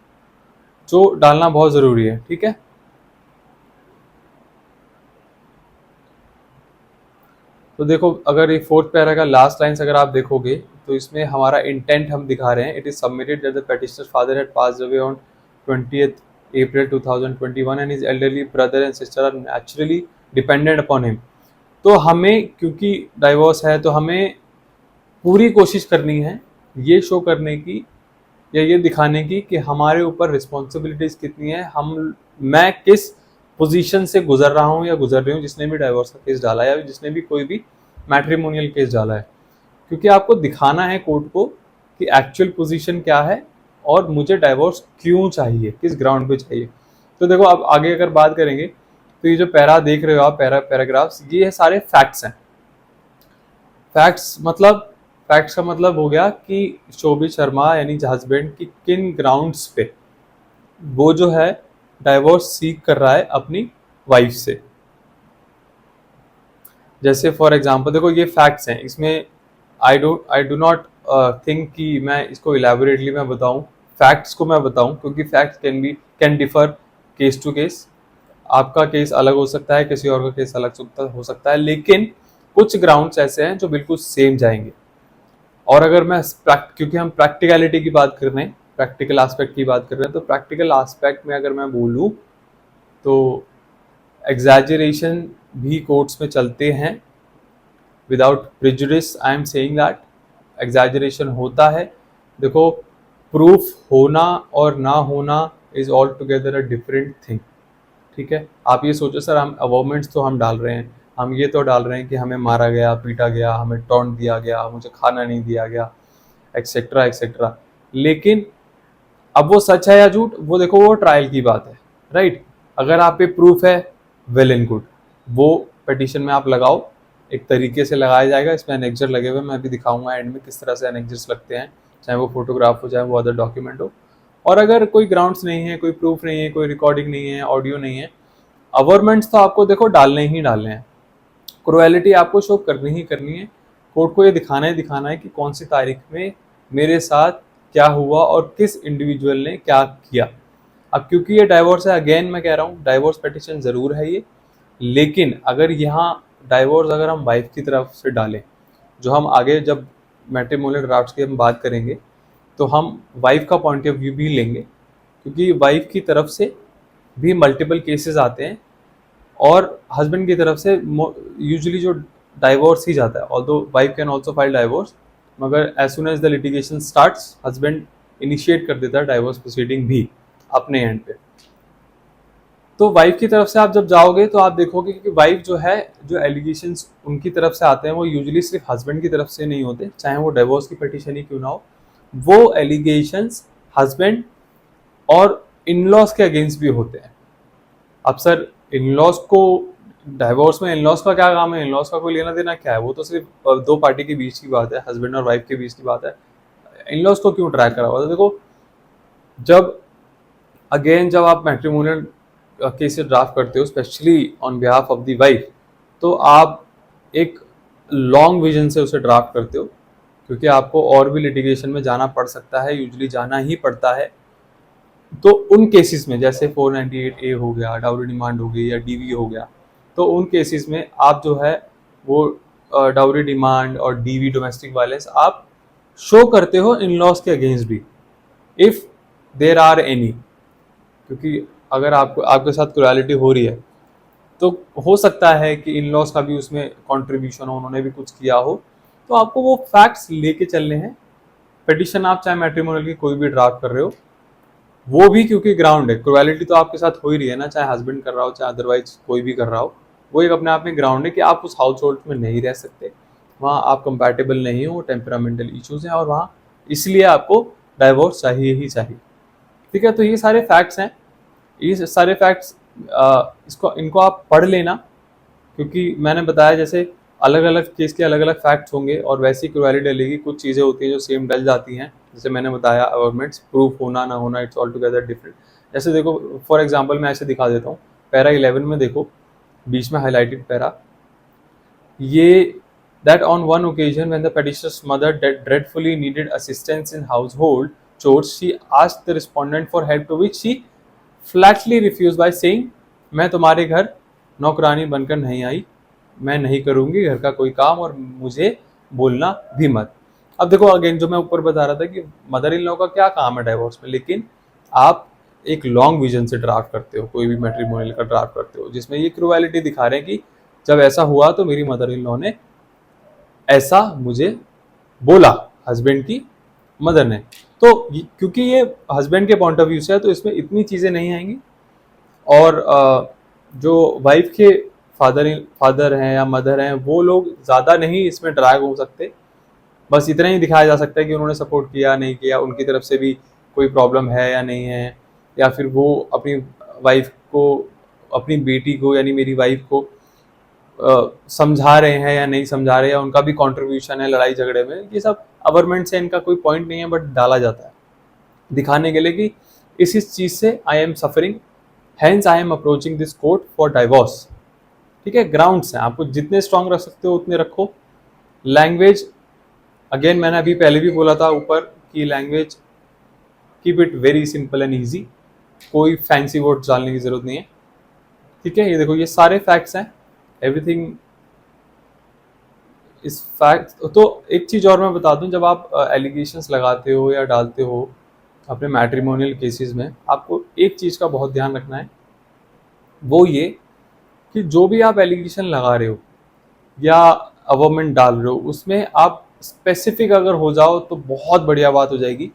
जो डालना बहुत ज़रूरी है, ठीक है। तो देखो, अगर ये 4th पैरा का लास्ट लाइन्स अगर आप देखोगे तो इसमें हमारा इंटेंट हम दिखा रहे हैं। It is submitted that the petitioner's father had passed away on 20th April 2021 and his elderly brother and sister are naturally dependent upon him. तो हमें, क्योंकि डाइवोर्स है, तो हमें पूरी कोशिश करनी है ये शो करने की या ये दिखाने की कि हमारे ऊपर रिस्पॉन्सिबिलिटीज़ कितनी है, मैं किस पोजीशन से गुजर रहा हूँ या गुजर रही हूँ, जिसने भी डाइवोर्स का केस डाला है या जिसने भी कोई भी मैट्रिमोनियल केस डाला है, क्योंकि आपको दिखाना है कोर्ट को कि एक्चुअल पोजीशन क्या है और मुझे डाइवोर्स क्यों चाहिए, किस ग्राउंड पे चाहिए। तो देखो, अब आगे अगर बात करेंगे तो ये जो पैरा देख रहे हो आप, पैराग्राफ्स, ये सारे फैक्ट्स हैं। फैक्ट्स का मतलब हो गया कि शोभित शर्मा यानी हस्बैंड की किन ग्राउंड्स पे वो जो है डाइवोर्स सीख कर रहा है अपनी वाइफ से। जैसे फॉर एग्जांपल देखो, ये फैक्ट्स हैं, इसमें आई डू नॉट थिंक कि मैं इसको इलेबोरेटली मैं बताऊं। फैक्ट्स को मैं बताऊं, क्योंकि facts can differ case to case. आपका केस अलग हो सकता है, किसी और का केस अलग हो सकता है, लेकिन कुछ ग्राउंड्स ऐसे हैं जो बिल्कुल सेम जाएंगे। और अगर मैं क्योंकि हम प्रैक्टिकलिटी की बात कर रहे हैं, प्रैक्टिकल एस्पेक्ट की बात कर रहे हैं, तो प्रैक्टिकल एस्पेक्ट में अगर मैं बोलूँ तो एग्जैजरेशन भी कोर्ट्स में चलते हैं। Without prejudice I am saying that exaggeration होता है। देखो, प्रूफ होना और ना होना is all together a different thing. ठीक है, आप ये सोचो सर, हम अवॉर्मेंट्स तो हम डाल रहे हैं, हम ये तो डाल रहे हैं कि हमें मारा गया, पीटा गया, हमें टॉन्ट दिया गया, मुझे खाना नहीं दिया गया, एक्सेट्रा एक्सेट्रा। लेकिन अब वो सच है या झूठ, वो देखो, वो ट्रायल की बात है, राइट। अगर आप पे प्रूफ है, वेल एंड गुड, वो पिटीशन में आप लगाओ, एक तरीके से लगाया जाएगा। इसमें एनेक्जर लगे हुए, मैं अभी दिखाऊंगा एंड में किस तरह से एनेक्जर्स लगते हैं, चाहे वो फोटोग्राफ हो, चाहे वो अदर डॉक्यूमेंट हो। और अगर कोई ग्राउंड्स नहीं है, कोई प्रूफ नहीं है, कोई रिकॉर्डिंग नहीं है, ऑडियो नहीं है, अवरमेंट्स तो आपको देखो डालने ही डालने हैं। क्रुएलिटी आपको शो करनी ही करनी है। कोर्ट को ये दिखाना है कि कौन सी तारीख में मेरे साथ क्या हुआ और किस इंडिविजुअल ने क्या किया। अब क्योंकि ये डाइवोर्स है, अगेन मैं कह रहा हूँ, डाइवोर्स पिटीशन ज़रूर है ये, लेकिन अगर यहाँ डाइवोर्स अगर हम वाइफ की तरफ से डालें, जो हम आगे जब मैट्रिमोनियल ड्राफ्ट्स की हम बात करेंगे तो हम वाइफ का पॉइंट ऑफ व्यू भी लेंगे, क्योंकि वाइफ की तरफ से भी मल्टीपल केसेस आते हैं और हस्बैंड की तरफ से यूजुअली जो डाइवोर्स ही जाता है। Although wife can also file divorce, मगर as soon as the litigation starts, husband initiate कर देता है डाइवोर्स प्रोसीडिंग भी अपने एंड पे। तो वाइफ की तरफ से आप जब जाओगे तो आप देखोगे कि वाइफ जो है, जो एलिगेशंस उनकी तरफ से आते हैं वो यूजुअली सिर्फ हस्बैंड की तरफ से नहीं होते, चाहे वो डिवोर्स की पिटीशन ही क्यों ना हो। वो एलिगेशंस हस्बैंड और इन लॉज के अगेंस्ट भी होते हैं। अब सर, इन लॉज को डाइवोर्स में इन लॉज का क्या काम है? इन लॉज का कोई लेना देना क्या है? वो तो सिर्फ दो पार्टी के बीच की बात है, हस्बैंड और वाइफ के बीच की बात है। इन लॉज को क्यों ट्रैक करा हुआ? तो देखो, जब आप मैट्रिमोनियल केसेस ड्राफ्ट करते हो, specially on behalf of the wife, तो आप एक लॉन्ग विजन से उसे ड्राफ्ट करते हो, क्योंकि आपको और भी लिटिगेशन में जाना पड़ सकता है, यूजुअली जाना ही पड़ता है। तो उन केसेस में, जैसे 498A हो गया, डाउरी डिमांड हो गई, या डीवी हो गया, तो उन केसेस में आप जो है वो डाउरी डिमांड और डीवी, डोमेस्टिक वायलेंस, आप शो करते हो इन लॉज के अगेंस्ट भी, इफ देर आर एनी। क्योंकि अगर आपके साथ क्रुएलिटी हो रही है तो हो सकता है कि इन लॉज का भी उसमें कंट्रीब्यूशन हो, उन्होंने भी कुछ किया हो, तो आपको वो फैक्ट्स लेके चलने हैं। पिटीशन आप चाहे मैट्रिमोनियल की कोई भी ड्राफ्ट कर रहे हो, वो भी क्योंकि ग्राउंड है, क्रुएलिटी तो आपके साथ हो ही रही है ना, चाहे हस्बैंड कर रहा हो, चाहे अदरवाइज कोई भी कर रहा हो, वो एक अपने आप में ग्राउंड है कि आप उस हाउस होल्ड में नहीं रह सकते, वहाँ आप कंपैटिबल नहीं हो, टेम्परामेंटल इश्यूज हैं, और वहाँ इसलिए आपको डाइवोर्स चाहिए ही चाहिए। ठीक है, तो ये सारे फैक्ट्स हैं, ये सारे फैक्ट्स इनको आप पढ़ लेना, क्योंकि मैंने बताया जैसे अलग अलग केस के अलग अलग फैक्ट्स होंगे और वैसी क्रुएलिटी डलेगी। कुछ चीज़ें होती हैं जो सेम डल जाती हैं, जैसे मैंने बताया अवॉर्मेंट्स, प्रूफ होना ना होना, इट्स ऑल टुगेदर डिफरेंट। जैसे देखो, फॉर एग्जांपल मैं ऐसे दिखा देता हूँ, पैरा 11 में देखो, बीच में हाईलाइटेड पैरा, ये that on one occasion when the petitioner's mother dreadfully needed assistance in household chores, she asked the respondent for help, to which she flatly refused by saying, मैं तुम्हारे घर नौकरानी बनकर नहीं आई, मैं नहीं करूंगी घर का कोई काम और मुझे बोलना भी मत। अब देखो, अगेन जो मैं ऊपर बता रहा था कि मदर इन लॉ का क्या काम है डाइवोर्स में, लेकिन आप एक लॉन्ग विजन से ड्राफ्ट करते हो, कोई भी मैट्रिमोनियल का ड्राफ्ट करते हो, जिसमें ये क्रुएलिटी दिखा रहे हैं कि जब ऐसा हुआ तो मेरी मदर इन लॉ ने ऐसा मुझे बोला, हस्बैंड की मदर ने। तो क्योंकि ये हस्बैंड के पॉइंट ऑफ व्यू से है, तो इसमें इतनी चीज़ें नहीं आएंगी। और जो वाइफ के फादर हैं या मदर हैं, वो लोग ज़्यादा नहीं इसमें ड्रैग हो सकते। बस इतना ही दिखाया जा सकता है कि उन्होंने सपोर्ट किया नहीं किया, उनकी तरफ से भी कोई प्रॉब्लम है या नहीं है, या फिर वो अपनी वाइफ को, अपनी बेटी को यानी मेरी वाइफ को समझा रहे हैं या नहीं समझा रहे, या उनका भी कंट्रीब्यूशन है लड़ाई झगड़े में। ये सब गवर्नमेंट से इनका कोई पॉइंट नहीं है, बट डाला जाता है दिखाने के लिए कि इस चीज़ से I am suffering, hence I am approaching this court for divorce. ठीक है, ग्राउंड्स हैं, आपको जितने स्ट्रांग रख सकते हो उतने रखो। लैंग्वेज, अगेन मैंने अभी पहले भी बोला था ऊपर कि language keep it very simple and easy, कोई फैंसी वर्ड्स डालने की जरूरत नहीं है, ठीक है। ये देखो ये सारे फैक्ट्स हैं, एवरीथिंग इस फैक्ट। तो एक चीज़ और मैं बता दूं, जब आप एलिगेशंस लगाते हो या डालते हो अपने मैट्रिमोनियल केसेस में, आपको एक चीज़ का बहुत ध्यान रखना है, वो ये कि जो भी आप एलिगेशन लगा रहे हो या अवर्मेंट डाल रहे हो, उसमें आप स्पेसिफिक अगर हो जाओ तो बहुत बढ़िया बात हो जाएगी।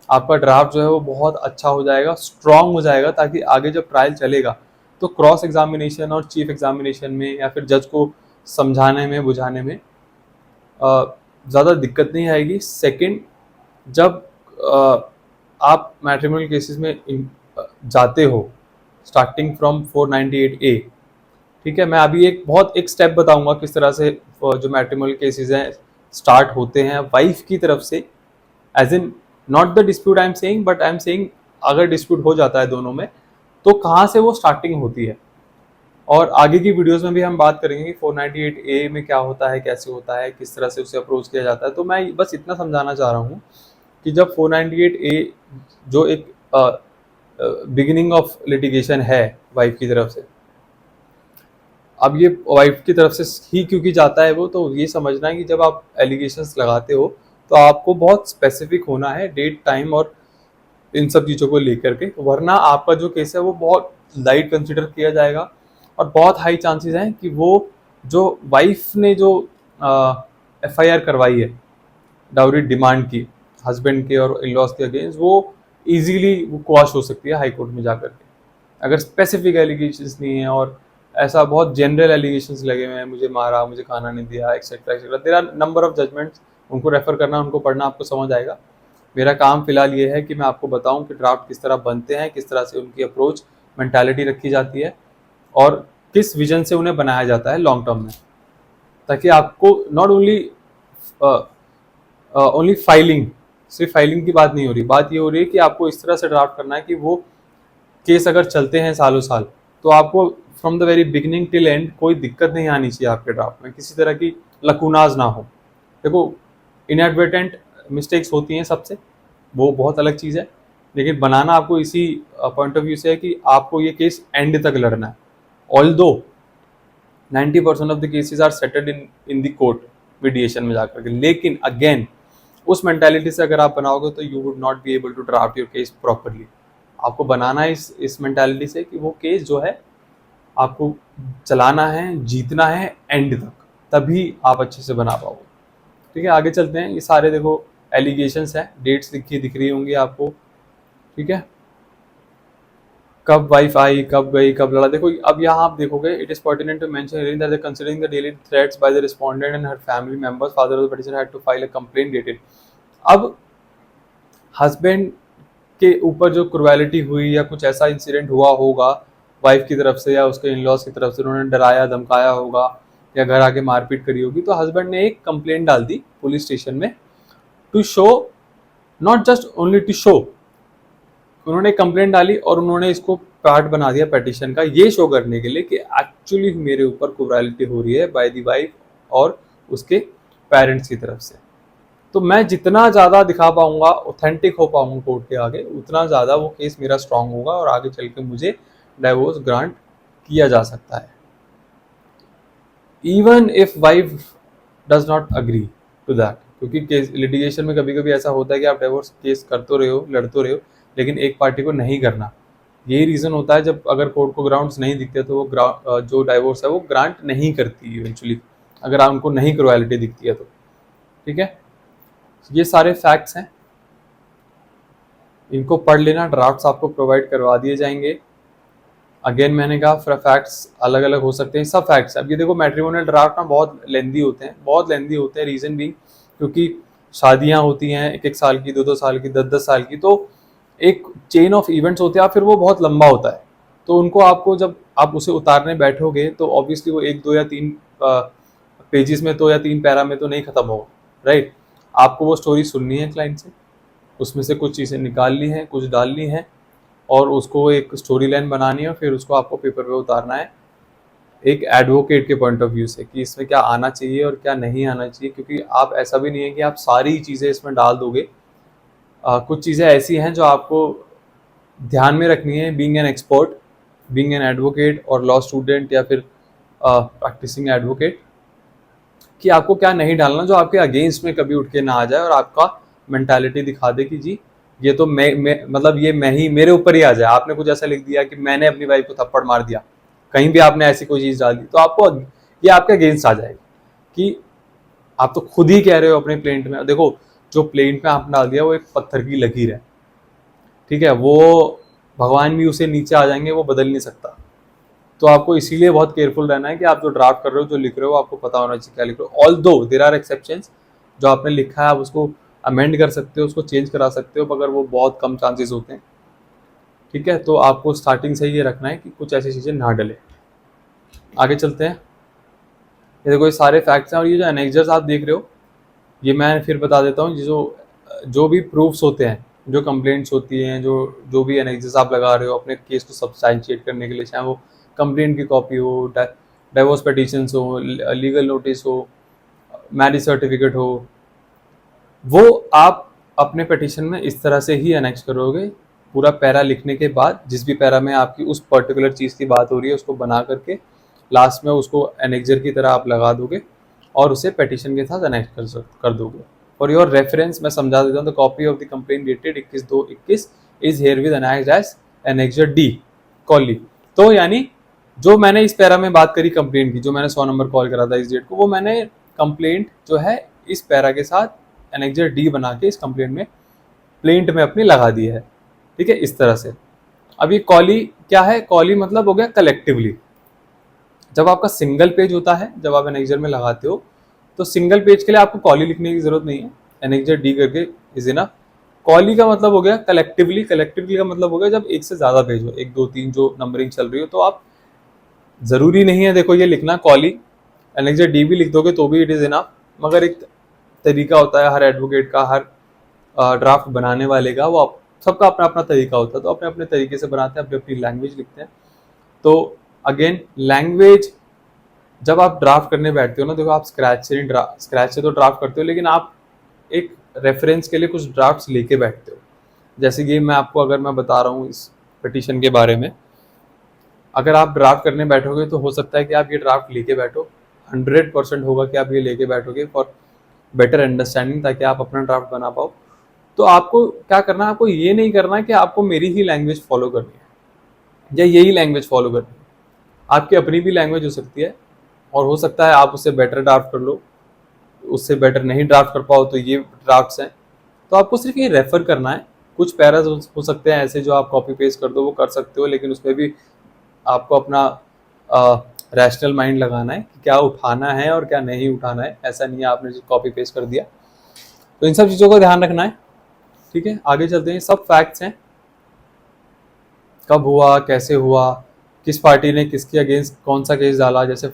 आपका ड्राफ्ट जो है वो बहुत अच्छा हो जाएगा, स्ट्रांग हो जाएगा, ताकि आगे जब ट्रायल चलेगा तो क्रॉस एग्जामिनेशन और चीफ एग्जामिनेशन में या फिर जज को समझाने में बुझाने में ज़्यादा दिक्कत नहीं आएगी। सेकंड, जब आप मैट्रिमोनियल केसेस में जाते हो स्टार्टिंग फ्रॉम 498A, ठीक है, मैं अभी एक स्टेप बताऊंगा किस तरह से जो मैट्रिमोनियल केसेस हैं स्टार्ट होते हैं वाइफ की तरफ से, as in not the dispute I am saying, but I am saying अगर डिस्प्यूट हो जाता है दोनों में तो कहाँ से वो स्टार्टिंग होती है। और आगे की वीडियोस में भी हम बात करेंगे कि 498A में क्या होता है, कैसे होता है, किस तरह से उसे अप्रोच किया जाता है। तो मैं बस इतना समझाना चाह रहा हूँ कि जब 498A जो एक बिगिनिंग ऑफ लिटिगेशन है वाइफ की तरफ से, अब ये वाइफ की तरफ से ही क्योंकि जाता है वो, तो ये समझना है कि जब आप एलिगेशंस लगाते हो तो आपको बहुत स्पेसिफिक होना है, डेट टाइम और इन सब चीज़ों को लेकर के, वरना आपका जो केस है वो बहुत लाइट कंसिडर किया जाएगा और बहुत हाई चांसेस हैं कि वो जो वाइफ ने जो FIR करवाई है डाउरी डिमांड की हस्बैंड के और इन लॉज के अगेंस्ट, वो इजीली वो क्वाश हो सकती है हाई कोर्ट में जाकर के, अगर स्पेसिफिक एलिगेशंस नहीं है और ऐसा बहुत जनरल एलिगेशंस लगे हुए हैं, मुझे मारा, मुझे खाना नहीं दिया, etcetera etcetera, there are number of judgments, उनको रेफर करना, उनको पढ़ना, आपको समझ आएगा। मेरा काम फिलहाल ये है कि मैं आपको बताऊं कि ड्राफ्ट किस तरह बनते हैं, किस तरह से उनकी अप्रोच मेंटालिटी रखी जाती है और किस विजन से उन्हें बनाया जाता है लॉन्ग टर्म में, ताकि आपको नॉट ओनली फाइलिंग, सिर्फ फाइलिंग की बात नहीं हो रही, बात ये हो रही है कि आपको इस तरह से ड्राफ्ट करना है कि वो केस अगर चलते हैं सालों साल तो आपको from the very beginning till and कोई दिक्कत नहीं आनी चाहिए आपके ड्राफ्ट में, किसी तरह की लकूनाज ना हो। देखो इनएडवर्टेंट मिस्टेक्स होती हैं सबसे, वो बहुत अलग चीज़ है, लेकिन बनाना आपको इसी पॉइंट ऑफ व्यू से है कि आपको ये केस एंड तक लड़ना है। Although 90% of the cases are settled in the court mediation में जाकर के, लेकिन अगेन उस मेंटालिटी से अगर आप बनाओगे तो you would not be able to draft your case properly. आपको बनाना है इस मेंटालिटी से कि वो केस जो है आपको चलाना है, जीतना है एंड तक, तभी आप अच्छे से बना पाओगे। ठीक है, आगे चलते हैं। ये सारे देखो एलिगेशंस हैं, डेट्स दिख रही होंगी आपको, ठीक है, कब वाइफ आई, कब गई, कब लड़ा। देखो अब यहाँ आप देखोगे, it is pertinent to mention that considering the daily threats by the respondent and her family members, father of the petitioner had to file a complaint dated. अब हस्बैंड के ऊपर जो क्रुएलिटी हुई या कुछ ऐसा इंसिडेंट हुआ होगा वाइफ की तरफ से या उसके इन लॉज की तरफ से, उन्होंने डराया धमकाया होगा या घर आके मारपीट करी होगी, तो हस्बैंड ने एक कंप्लेंट डाल दी पुलिस स्टेशन में to show, not just only to show, उन्होंने कंप्लेंट डाली और उन्होंने इसको पार्ट बना दिया पिटीशन का, ये शो करने के लिए कि एक्चुअली मेरे ऊपर क्रुएलिटी हो रही है बाय द वाइफ और उसके पेरेंट्स की तरफ से। तो मैं जितना ज़्यादा दिखा पाऊंगा, ऑथेंटिक हो पाऊंगा कोर्ट के आगे, उतना ज़्यादा वो केस मेरा स्ट्रांग होगा और आगे चल के मुझे डाइवोर्स ग्रांट किया जा सकता है, even if wife does not agree to that. क्योंकि केस लिटिगेशन में कभी कभी ऐसा होता है कि आप डाइवोर्स केस करते रहे हो, लड़ते रहे हो, लेकिन एक पार्टी को नहीं करना। यही रीज़न होता है जब अगर कोर्ट को ग्राउंड्स नहीं दिखते तो वो जो डाइवोर्स है वो ग्रांट नहीं करती इवेंचुअली, अगर उनको नहीं क्रुएलिटी दिखती है तो। ठीक है, ये सारे फैक्ट्स हैं, इनको पढ़ लेना, ड्राफ्ट्स आपको प्रोवाइड करवा दिए जाएंगे। अगेन मैंने कहा फैक्ट्स अलग अलग हो सकते हैं, सब फैक्ट्स। अब ये देखो मैट्रिमोनियल ड्राफ्ट ना बहुत लेंदी होते हैं, बहुत लेंदी होते हैं, रीज़न भी क्योंकि शादियां होती हैं 1-1 साल की, 2-2 साल की, 10-10 साल की, तो एक चेन ऑफ इवेंट्स होते हैं, फिर वो बहुत लंबा होता है। तो उनको आपको जब आप उसे उतारने बैठोगे तो ऑब्वियसली वो 1, 2 या 3 पेजेस में तो या 3 पैरा में तो नहीं खत्म होगा, राइट। आपको वो स्टोरी सुननी है क्लाइंट से, उसमें से कुछ चीज़ें निकालनी है, कुछ डालनी है और उसको एक स्टोरी लाइन बनानी है, फिर उसको आपको पेपर पे उतारना है एक एडवोकेट के पॉइंट ऑफ व्यू से कि इसमें क्या आना चाहिए और क्या नहीं आना चाहिए। क्योंकि आप ऐसा भी नहीं है कि आप सारी चीज़ें इसमें डाल दोगे कुछ चीज़ें ऐसी हैं जो आपको ध्यान में रखनी है being an expert, being an advocate और लॉ स्टूडेंट या फिर प्रैक्टिसिंग एडवोकेट, कि आपको क्या नहीं डालना जो आपके अगेंस्ट में कभी उठ के ना आ जाए और आपका मेंटालिटी दिखा दे कि जी ये तो मैं मतलब ये मैं ही, मेरे ऊपर ही आ जाए। आपने कुछ ऐसा लिख दिया कि मैंने अपनी वाइफ को थप्पड़ मार दिया, कहीं भी आपने ऐसी कोई चीज़ डाल दी तो आपको ये आपके अगेंस्ट आ जाएगी कि आप तो खुद ही कह रहे हो अपने प्लेंट में। देखो, जो प्लेंट में आपने डाल दिया वो एक पत्थर की लकीर है, ठीक है, वो भगवान भी उसे नीचे आ जाएंगे, वो बदल नहीं सकता। तो आपको इसीलिए बहुत केयरफुल रहना है कि आप जो ड्राफ्ट कर रहे हो, जो लिख रहे हो, आपको पता होना चाहिए क्या लिख रहे हो। ऑल दो देर आर एक्सेप्शंस, जो आपने लिखा है आप उसको अमेंड कर सकते हो, उसको चेंज करा सकते हो, मगर वो बहुत कम चांसेस होते हैं, ठीक है। तो आपको स्टार्टिंग से ही ये रखना है कि कुछ ऐसी चीज़ें ना डले। आगे चलते हैं। ये देखो, ये सारे फैक्ट्स हैं और ये जो एनेक्जर्स आप देख रहे हो, ये मैं फिर बता देता हूँ। जो जो भी प्रूफ्स होते हैं, जो कंप्लेंट्स होती हैं, जो जो भी एनेक्जर्स आप लगा रहे हो अपने केस को सब्सटैंशिएट करने के लिए, चाहे वो कंप्लेंट की कॉपी हो, डाइवोर्स पिटीशंस हो, लीगल नोटिस हो, मैरिज सर्टिफिकेट हो, वो आप अपने पिटीशन में इस तरह से ही एनेक्स करोगे। पूरा पैरा लिखने के बाद, जिस भी पैरा में आपकी उस पर्टिकुलर चीज़ की बात हो रही है, उसको बना करके लास्ट में उसको एनेक्जर की तरह आप लगा दोगे और उसे पिटीशन के साथ एनेक्स कर दोगे। फॉर योर रेफरेंस मैं समझा देता हूँ, the copy of the complaint dated 21/2/21 is here with annexed as annexure D colly. तो यानी जो मैंने इस पैरा में बात करी कंप्लेंट की, जो मैंने 100 नंबर कॉल करा था इस डेट को, वो मैंने कंप्लेंट जो है इस पैरा के साथ एनेक्जर डी बना के इस कंप्लेंट में प्लेंट में अपनी लगा दी है, ठीक है, इस तरह से। अब ये कॉली क्या है? कॉली मतलब हो गया कलेक्टिवली। जब आपका सिंगल पेज होता है, जब आप एनेक्जर में लगाते हो, तो सिंगल पेज के लिए आपको कॉली लिखने की जरूरत नहीं है, एनेक्जर डी करके इज इनफ। कॉली का मतलब हो गया कलेक्टिवली। कलेक्टिवली का मतलब हो गया जब एक से ज्यादा पेज हो, 1 2 3 जो नंबरिंग चल रही हो, तो आप जरूरी नहीं है देखो ये लिखना कॉली, एनेक्जर डी भी लिख दोगे तो भी इट इज इनफ। मगर एक तरीका होता है हर एडवोकेट का, हर ड्राफ्ट बनाने वाले का, वो सबका अपना अपना तरीका होता है, तो अपने अपने तरीके से बनाते हैं, अपनी अपनी लैंग्वेज लिखते हैं। तो अगेन लैंग्वेज, जब आप ड्राफ्ट करने बैठते हो ना, देखो आप स्क्रैच से तो ड्राफ्ट करते हो, लेकिन आप एक रेफरेंस के लिए कुछ ड्राफ्ट्स लेके बैठते हो। जैसे कि मैं आपको अगर मैं बता रहा हूँ इस पिटीशन के बारे में, अगर आप ड्राफ्ट करने बैठोगे तो हो सकता है कि आप ये ड्राफ्ट लेके बैठो, 100% होगा कि आप ये लेके बैठोगे फॉर बेटर अंडरस्टैंडिंग, ताकि आप अपना ड्राफ्ट बना पाओ। तो आपको क्या करना है? आपको ये नहीं करना है कि आपको मेरी ही लैंग्वेज फॉलो करनी है या यही लैंग्वेज फॉलो करनी है। आपकी अपनी भी लैंग्वेज हो सकती है और हो सकता है आप उससे बेटर ड्राफ्ट कर लो, उससे बेटर नहीं ड्राफ्ट कर पाओ तो ये ड्राफ्ट्स हैं। तो आपको सिर्फ ये रेफर करना है। कुछ पैराज हो सकते हैं ऐसे जो आप कॉपी पेस्ट कर दो, वो कर सकते हो, लेकिन उसमें भी आपको अपना रैशनल माइंड लगाना है कि क्या उठाना है और क्या नहीं उठाना है। ऐसा नहीं है आपने कॉपी पेस्ट कर दिया। तो इन सब चीज़ों का ध्यान रखना है, ठीक है। आगे चलते हैं। सब फैक्ट्स हैं, कब हुआ, कैसे हुआ, किस पार्टी ने किसके अगेंस्ट कौन सा केस डाला। जैसे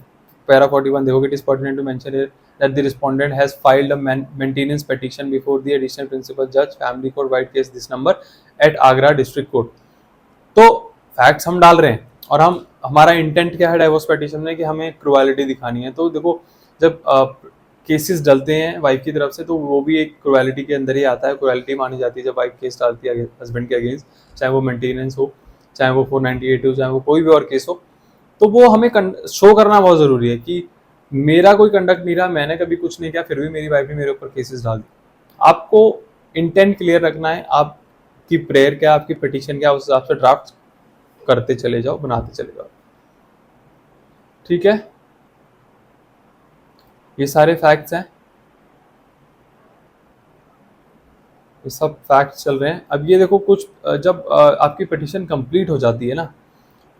पैरा 41 देखोगे, it is pertinent to mention here that the respondent has filed a maintenance petition before the additional principal जज family court vide case this number at Agra district court. तो facts हम डाल रहे हैं और हमारा इंटेंट क्या है डाइवोर्स पिटीशन में, कि हमें क्रुएलिटी दिखानी है। तो देखो, जब केसेस डलते हैं वाइफ की तरफ से, तो वो भी एक क्रुएलिटी के अंदर ही आता है। क्रुएलिटी मानी जाती है जब वाइफ केस डालती है हस्बैंड के अगेंस्ट, चाहे वो मेंटेनेंस हो, चाहे वो 498 हो, चाहे वो कोई भी और केस हो। तो वो हमें शो करना बहुत ज़रूरी है कि मेरा कोई कंडक्ट नहीं रहा, मैंने कभी कुछ नहीं किया, फिर भी मेरी वाइफ ने मेरे ऊपर केसेस डाल दी। आपको इंटेंट क्लियर रखना है, आपकी प्रेयर क्या, आपकी पिटीशन क्या, उस हिसाब से ड्राफ्ट करते चले जाओ, बनाते चले जाओ, ठीक है। ये सारे फैक्ट्स हैं, ये सब फैक्ट्स चल रहे हैं। अब ये देखो, कुछ जब आपकी पिटीशन कंप्लीट हो जाती है ना,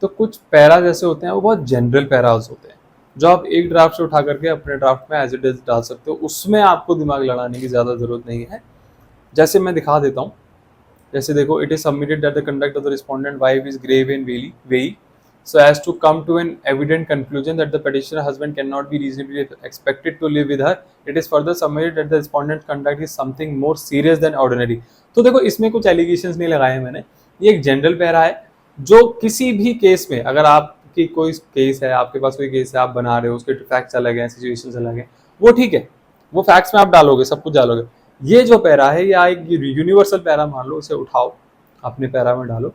तो कुछ पैराज ऐसे होते हैं, वो बहुत जनरल पैराज होते हैं, जो आप एक ड्राफ्ट से उठा करके अपने ड्राफ्ट में एज इट इज डाल सकते हो। उसमें आपको दिमाग लड़ाने की ज़्यादा ज़रूरत नहीं है। जैसे मैं दिखा देता हूँ। जैसे देखो, it is submitted that the conduct of the respondent wife is grave in way so as to come to an evident conclusion that the petitioner husband cannot be reasonably expected to live with her, it is further submitted that the respondent conduct is something more serious than ordinary। तो देखो, इसमें कुछ allegations नहीं लगाए मैंने, ये एक general para है जो किसी भी केस में, अगर आपकी कोई केस है, आपके पास कोई केस है, आप बना रहे हो, उसके फैक्ट्स अलग हैं, सिचुएशंस अलग हैं, वो ठीक है, वो फैक्ट्स में आप डालोगे, सब कुछ डालोगे। ये जो पैरा है, या एक यूनिवर्सल पैरा मान लो, उसे उठाओ, अपने पैरा में डालो,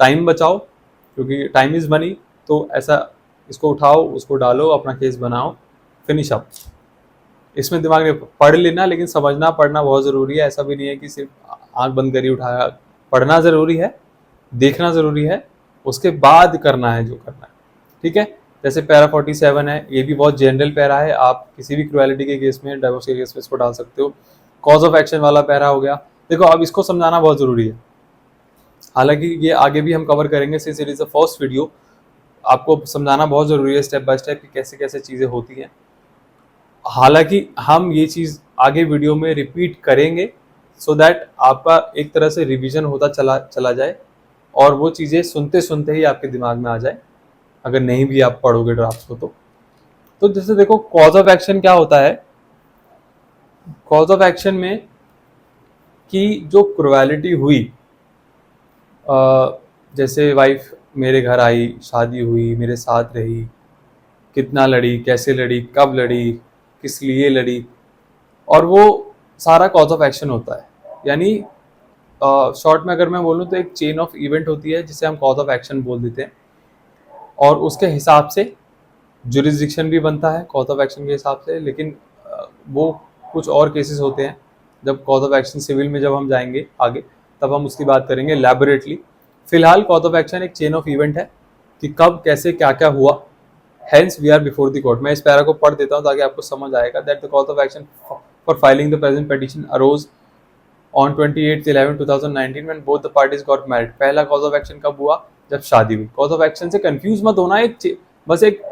टाइम बचाओ, क्योंकि टाइम इज मनी। तो ऐसा इसको उठाओ, उसको डालो, अपना केस बनाओ, फिनिश अप। इसमें दिमाग में पढ़ लेना, लेकिन समझना पढ़ना बहुत ज़रूरी है। ऐसा भी नहीं है कि सिर्फ आंख बंद करी उठाया। पढ़ना ज़रूरी है, देखना ज़रूरी है, उसके बाद करना है जो करना है। ठीक है, जैसे पैरा 47 है, ये भी बहुत जनरल पैरा है। आप किसी भी क्रुएलिटी के केस में, डाइवोर्स के केस में इसको डाल सकते हो। कॉज ऑफ एक्शन वाला पैरा हो गया। देखो, अब इसको समझाना बहुत ज़रूरी है, हालांकि ये आगे भी हम कवर करेंगे, since it is the first video. आपको समझाना बहुत ज़रूरी है स्टेप बाय स्टेप कि कैसे कैसे चीज़ें होती हैं। हालांकि हम ये चीज़ आगे वीडियो में रिपीट करेंगे, सो दैट आपका एक तरह से रिवीजन होता चला चला जाए, और वो चीज़ें सुनते सुनते ही आपके दिमाग में आ जाए, अगर नहीं भी आप पढ़ोगे ड्राफ्ट को तो जैसे देखो, कॉज ऑफ एक्शन क्या होता है। कॉज ऑफ एक्शन में कि जो क्रुएलिटी हुई, जैसे वाइफ मेरे घर आई, शादी हुई, मेरे साथ रही, कितना लड़ी, कैसे लड़ी, कब लड़ी, किस लिए लड़ी, और वो सारा कॉज ऑफ एक्शन होता है। यानी शॉर्ट में अगर मैं बोलूँ तो एक चेन ऑफ इवेंट होती है, जिसे हम कॉज ऑफ एक्शन बोल देते हैं, और उसके हिसाब से जुरिस्डिक्शन भी बनता है कॉज ऑफ एक्शन के हिसाब से। लेकिन वो कुछ और केसेस होते हैं, जब कॉज ऑफ एक्शन सिविल में जब हम जाएंगे आगे, तब हम उसकी बात करेंगे एलैबोरेटली। फिलहाल कॉज ऑफ एक्शन एक चेन ऑफ इवेंट है कि कब कैसे क्या क्या हुआ, hence we are before the court. मैं इस पैरा को पढ़ देता हूँ ताकि आपको समझ आएगा। That the cause of action for filing the present petition arose on 28/11/2019 when both the parties got married. पहला कॉज ऑफ एक्शन कब हुआ? जब शादी हुई। कॉज ऑफ एक्शन से कंफ्यूज मत होना, बस एक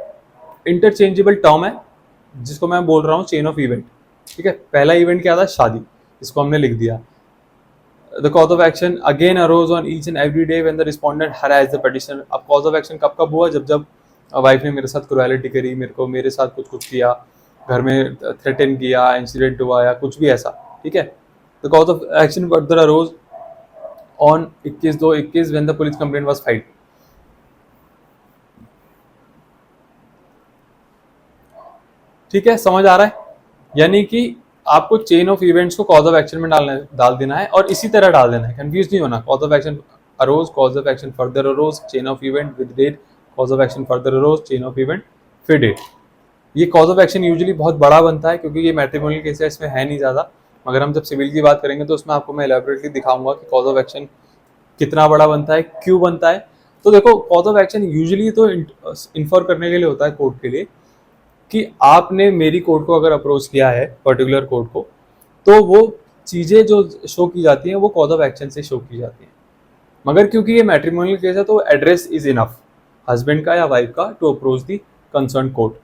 इंटरचेंजेबल टर्म है जिसको मैं बोल रहा हूँ चेन ऑफ इवेंट। ठीक है, पहला इवेंट क्या था? शादी, इसको हमने लिख दिया। The cause of action again arose on each and every day when the respondent harass the petitioner. अब कॉज ऑफ एक्शन कब कब हुआ? जब जब वाइफ ने मेरे साथ क्रुएलिटी करी, मेरे साथ कुछ कुछ किया, घर में थ्रेटन किया, इंसिडेंट हुआ, या कुछ भी ऐसा। ठीक है, the cause of action further arose on 21/2/21 when the police complaint was filed. ठीक है, समझ आ रहा है? यानी कि आपको चेन ऑफ इवेंट्स को कॉज ऑफ एक्शन में डाल देना है, और इसी तरह डाल देना है, कंफ्यूज नहीं होना। Cause of action arose, cause of action further arose, chain of event with date, cause of action further arose, chain of event फिर डेट। ये कॉज ऑफ एक्शन यूजुअली बहुत बड़ा बनता है, क्योंकि ये मैट्रिमोनियल केस है, इसमें है नहीं ज़्यादा। मगर हम जब सिविल की बात करेंगे तो उसमें आपको मैं एलैबोरेटली दिखाऊंगा कि कॉज ऑफ एक्शन कितना बड़ा बनता है, क्यों बनता है। तो देखो, कॉज ऑफ एक्शन यूजुअली तो इन्फॉर करने के लिए होता है कोर्ट के लिए, कि आपने मेरी कोर्ट को अगर अप्रोच किया है, पर्टिकुलर कोर्ट को, तो वो चीज़ें जो शो की जाती हैं वो कॉज ऑफ एक्शन से शो की जाती हैं। मगर क्योंकि ये मैट्रिमोनियल केस है, तो एड्रेस इज इनफ, हस्बैंड का या वाइफ का, to approach the concern court.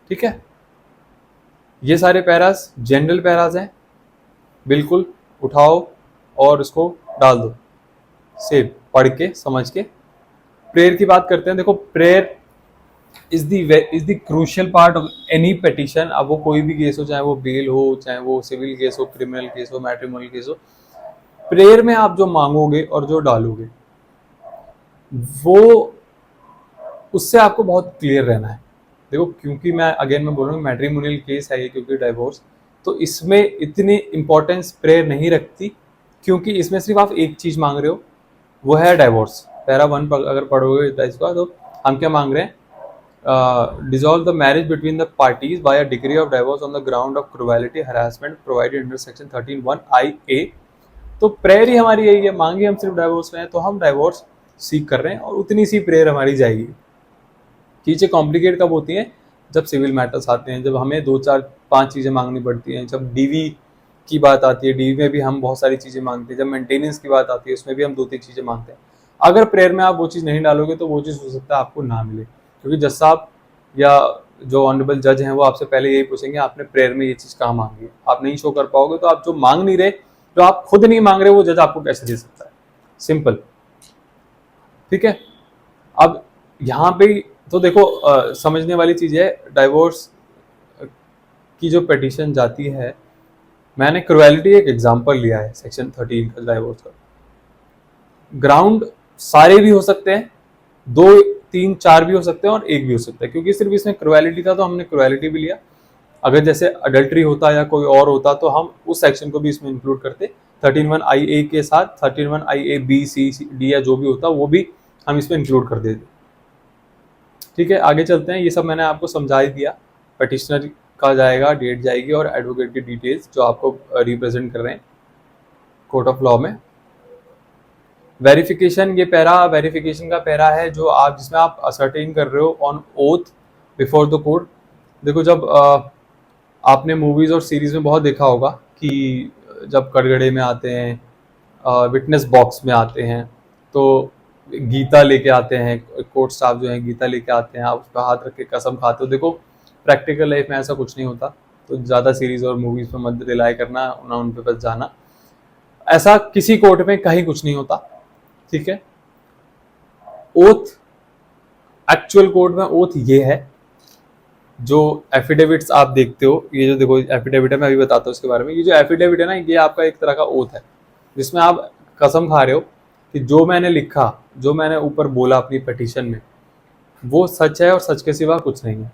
ठीक है, ये सारे पैराज जनरल पैराज हैं, बिल्कुल उठाओ और उसको डाल दो, सेव, पढ़ के समझ के। प्रेयर की बात करते हैं। देखो, prayer is the crucial part of any petition. अब वो कोई भी केस हो, चाहे वो बेल हो, चाहे वो सिविल केस हो, क्रिमिनल केस हो, मैट्रिमोनियल केस हो, प्रेयर में आप जो मांगोगे और जो डालोगे, वो उससे आपको बहुत क्लियर रहना है। देखो, क्योंकि मैं बोल रहा हूँ मैट्रिमोनियल केस है ये, क्योंकि डाइवोर्स, तो इसमें इतनी इंपॉर्टेंस प्रेयर नहीं रखती, क्योंकि इसमें सिर्फ आप एक चीज मांग रहे हो, वो है डाइवोर्स। पैरा 1 अगर पढ़ोगे इसका, तो हम क्या मांग रहे हैं? dissolve the marriage between the parties by a decree of divorce on the ground of cruelty harassment provided under section 13(1)(IA)। तो प्रेयर ही हमारी यही है, मांगे हम सिर्फ डाइवोर्स में है, तो हम डाइवोर्स सीख कर रहे हैं, और उतनी सी प्रेयर हमारी जाएगी। चीज़ें कॉम्प्लिकेट कब होती हैं? जब सिविल मैटर्स आते हैं, जब हमें 2 4 5 चीज़ें मांगनी पड़ती हैं, जब डीवी की बात आती है, डीवी में भी हम बहुत सारी चीज़ें मांगते हैं, जब मेंटेनेंस की बात आती है, उसमें भी हम 2 3 चीज़ें मांगते हैं। अगर प्रेयर में आप वो चीज़ नहीं डालोगे तो वो चीज़ हो सकता है आपको ना मिले, क्योंकि जज साहब या जो ऑनरेबल जज हैं वो आपसे पहले यही पूछेंगे आपने प्रेयर में ये चीज़ कहाँ मांगी है। आप नहीं शो कर पाओगे तो आप जो मांग नहीं रहे, जो आप खुद नहीं मांग रहे, वो जज आपको कैसे दे सकता है? सिंपल। ठीक है, अब यहाँ पे तो देखो, समझने वाली चीज़ है, डाइवोर्स की जो पिटीशन जाती है, मैंने क्रुएलिटी एक एग्जांपल लिया है सेक्शन 13 का डाइवोर्स का। ग्राउंड सारे भी हो सकते हैं, 2 3 4 भी हो सकते हैं, और एक भी हो सकता है, क्योंकि सिर्फ इसमें क्रुएलिटी था तो हमने क्रुएलिटी भी लिया। अगर जैसे अडल्ट्री होता या कोई और होता तो हम उस सेक्शन को भी इसमें इंक्लूड करते। 13(1)(IA) के साथ 13(1)(IA)(B) C D या जो भी होता वो भी हम इसमें इंक्लूड कर देते। ठीक है, आगे चलते हैं। ये सब मैंने आपको समझा ही दिया। पटिशनर का जाएगा, डेट जाएगी और एडवोकेट की डिटेल्स जो आपको रिप्रेजेंट कर रहे हैं कोर्ट ऑफ लॉ में। वेरिफिकेशन, ये पैरा वेरिफिकेशन का पैरा है जो आप जिसमें आप असर्टेन कर रहे हो on oath before the court. देखो, जब आपने मूवीज और सीरीज में बहुत देखा होगा कि जब कटघरे में आते हैं, विटनेस बॉक्स में आते हैं, तो गीता लेके आते हैं, कोर्ट स्टाफ जो है गीता लेके आते हैं, आप उस पर हाथ रख के कसम खाते हो। देखो, प्रैक्टिकल लाइफ में ऐसा कुछ नहीं होता, तो ज़्यादा सीरीज और मूवीज पे मत रिलाई करना, ना उन पे बस जाना। ऐसा किसी कोर्ट में कहीं कुछ नहीं होता। ठीक है, ओथ, एक्चुअल कोर्ट में ओथ ये है। जो एफिडेविट्स आप देखते हो, ये जो देखो एफिडेविट है, मैं अभी बताता हूँ इसके बारे में। ये जो एफिडेविट है ना, ये आपका एक तरह का ओथ है जिसमें आप कसम खा रहे हो कि जो मैंने लिखा, जो मैंने ऊपर बोला अपनी पिटीशन में, वो सच है और सच के सिवा कुछ नहीं है।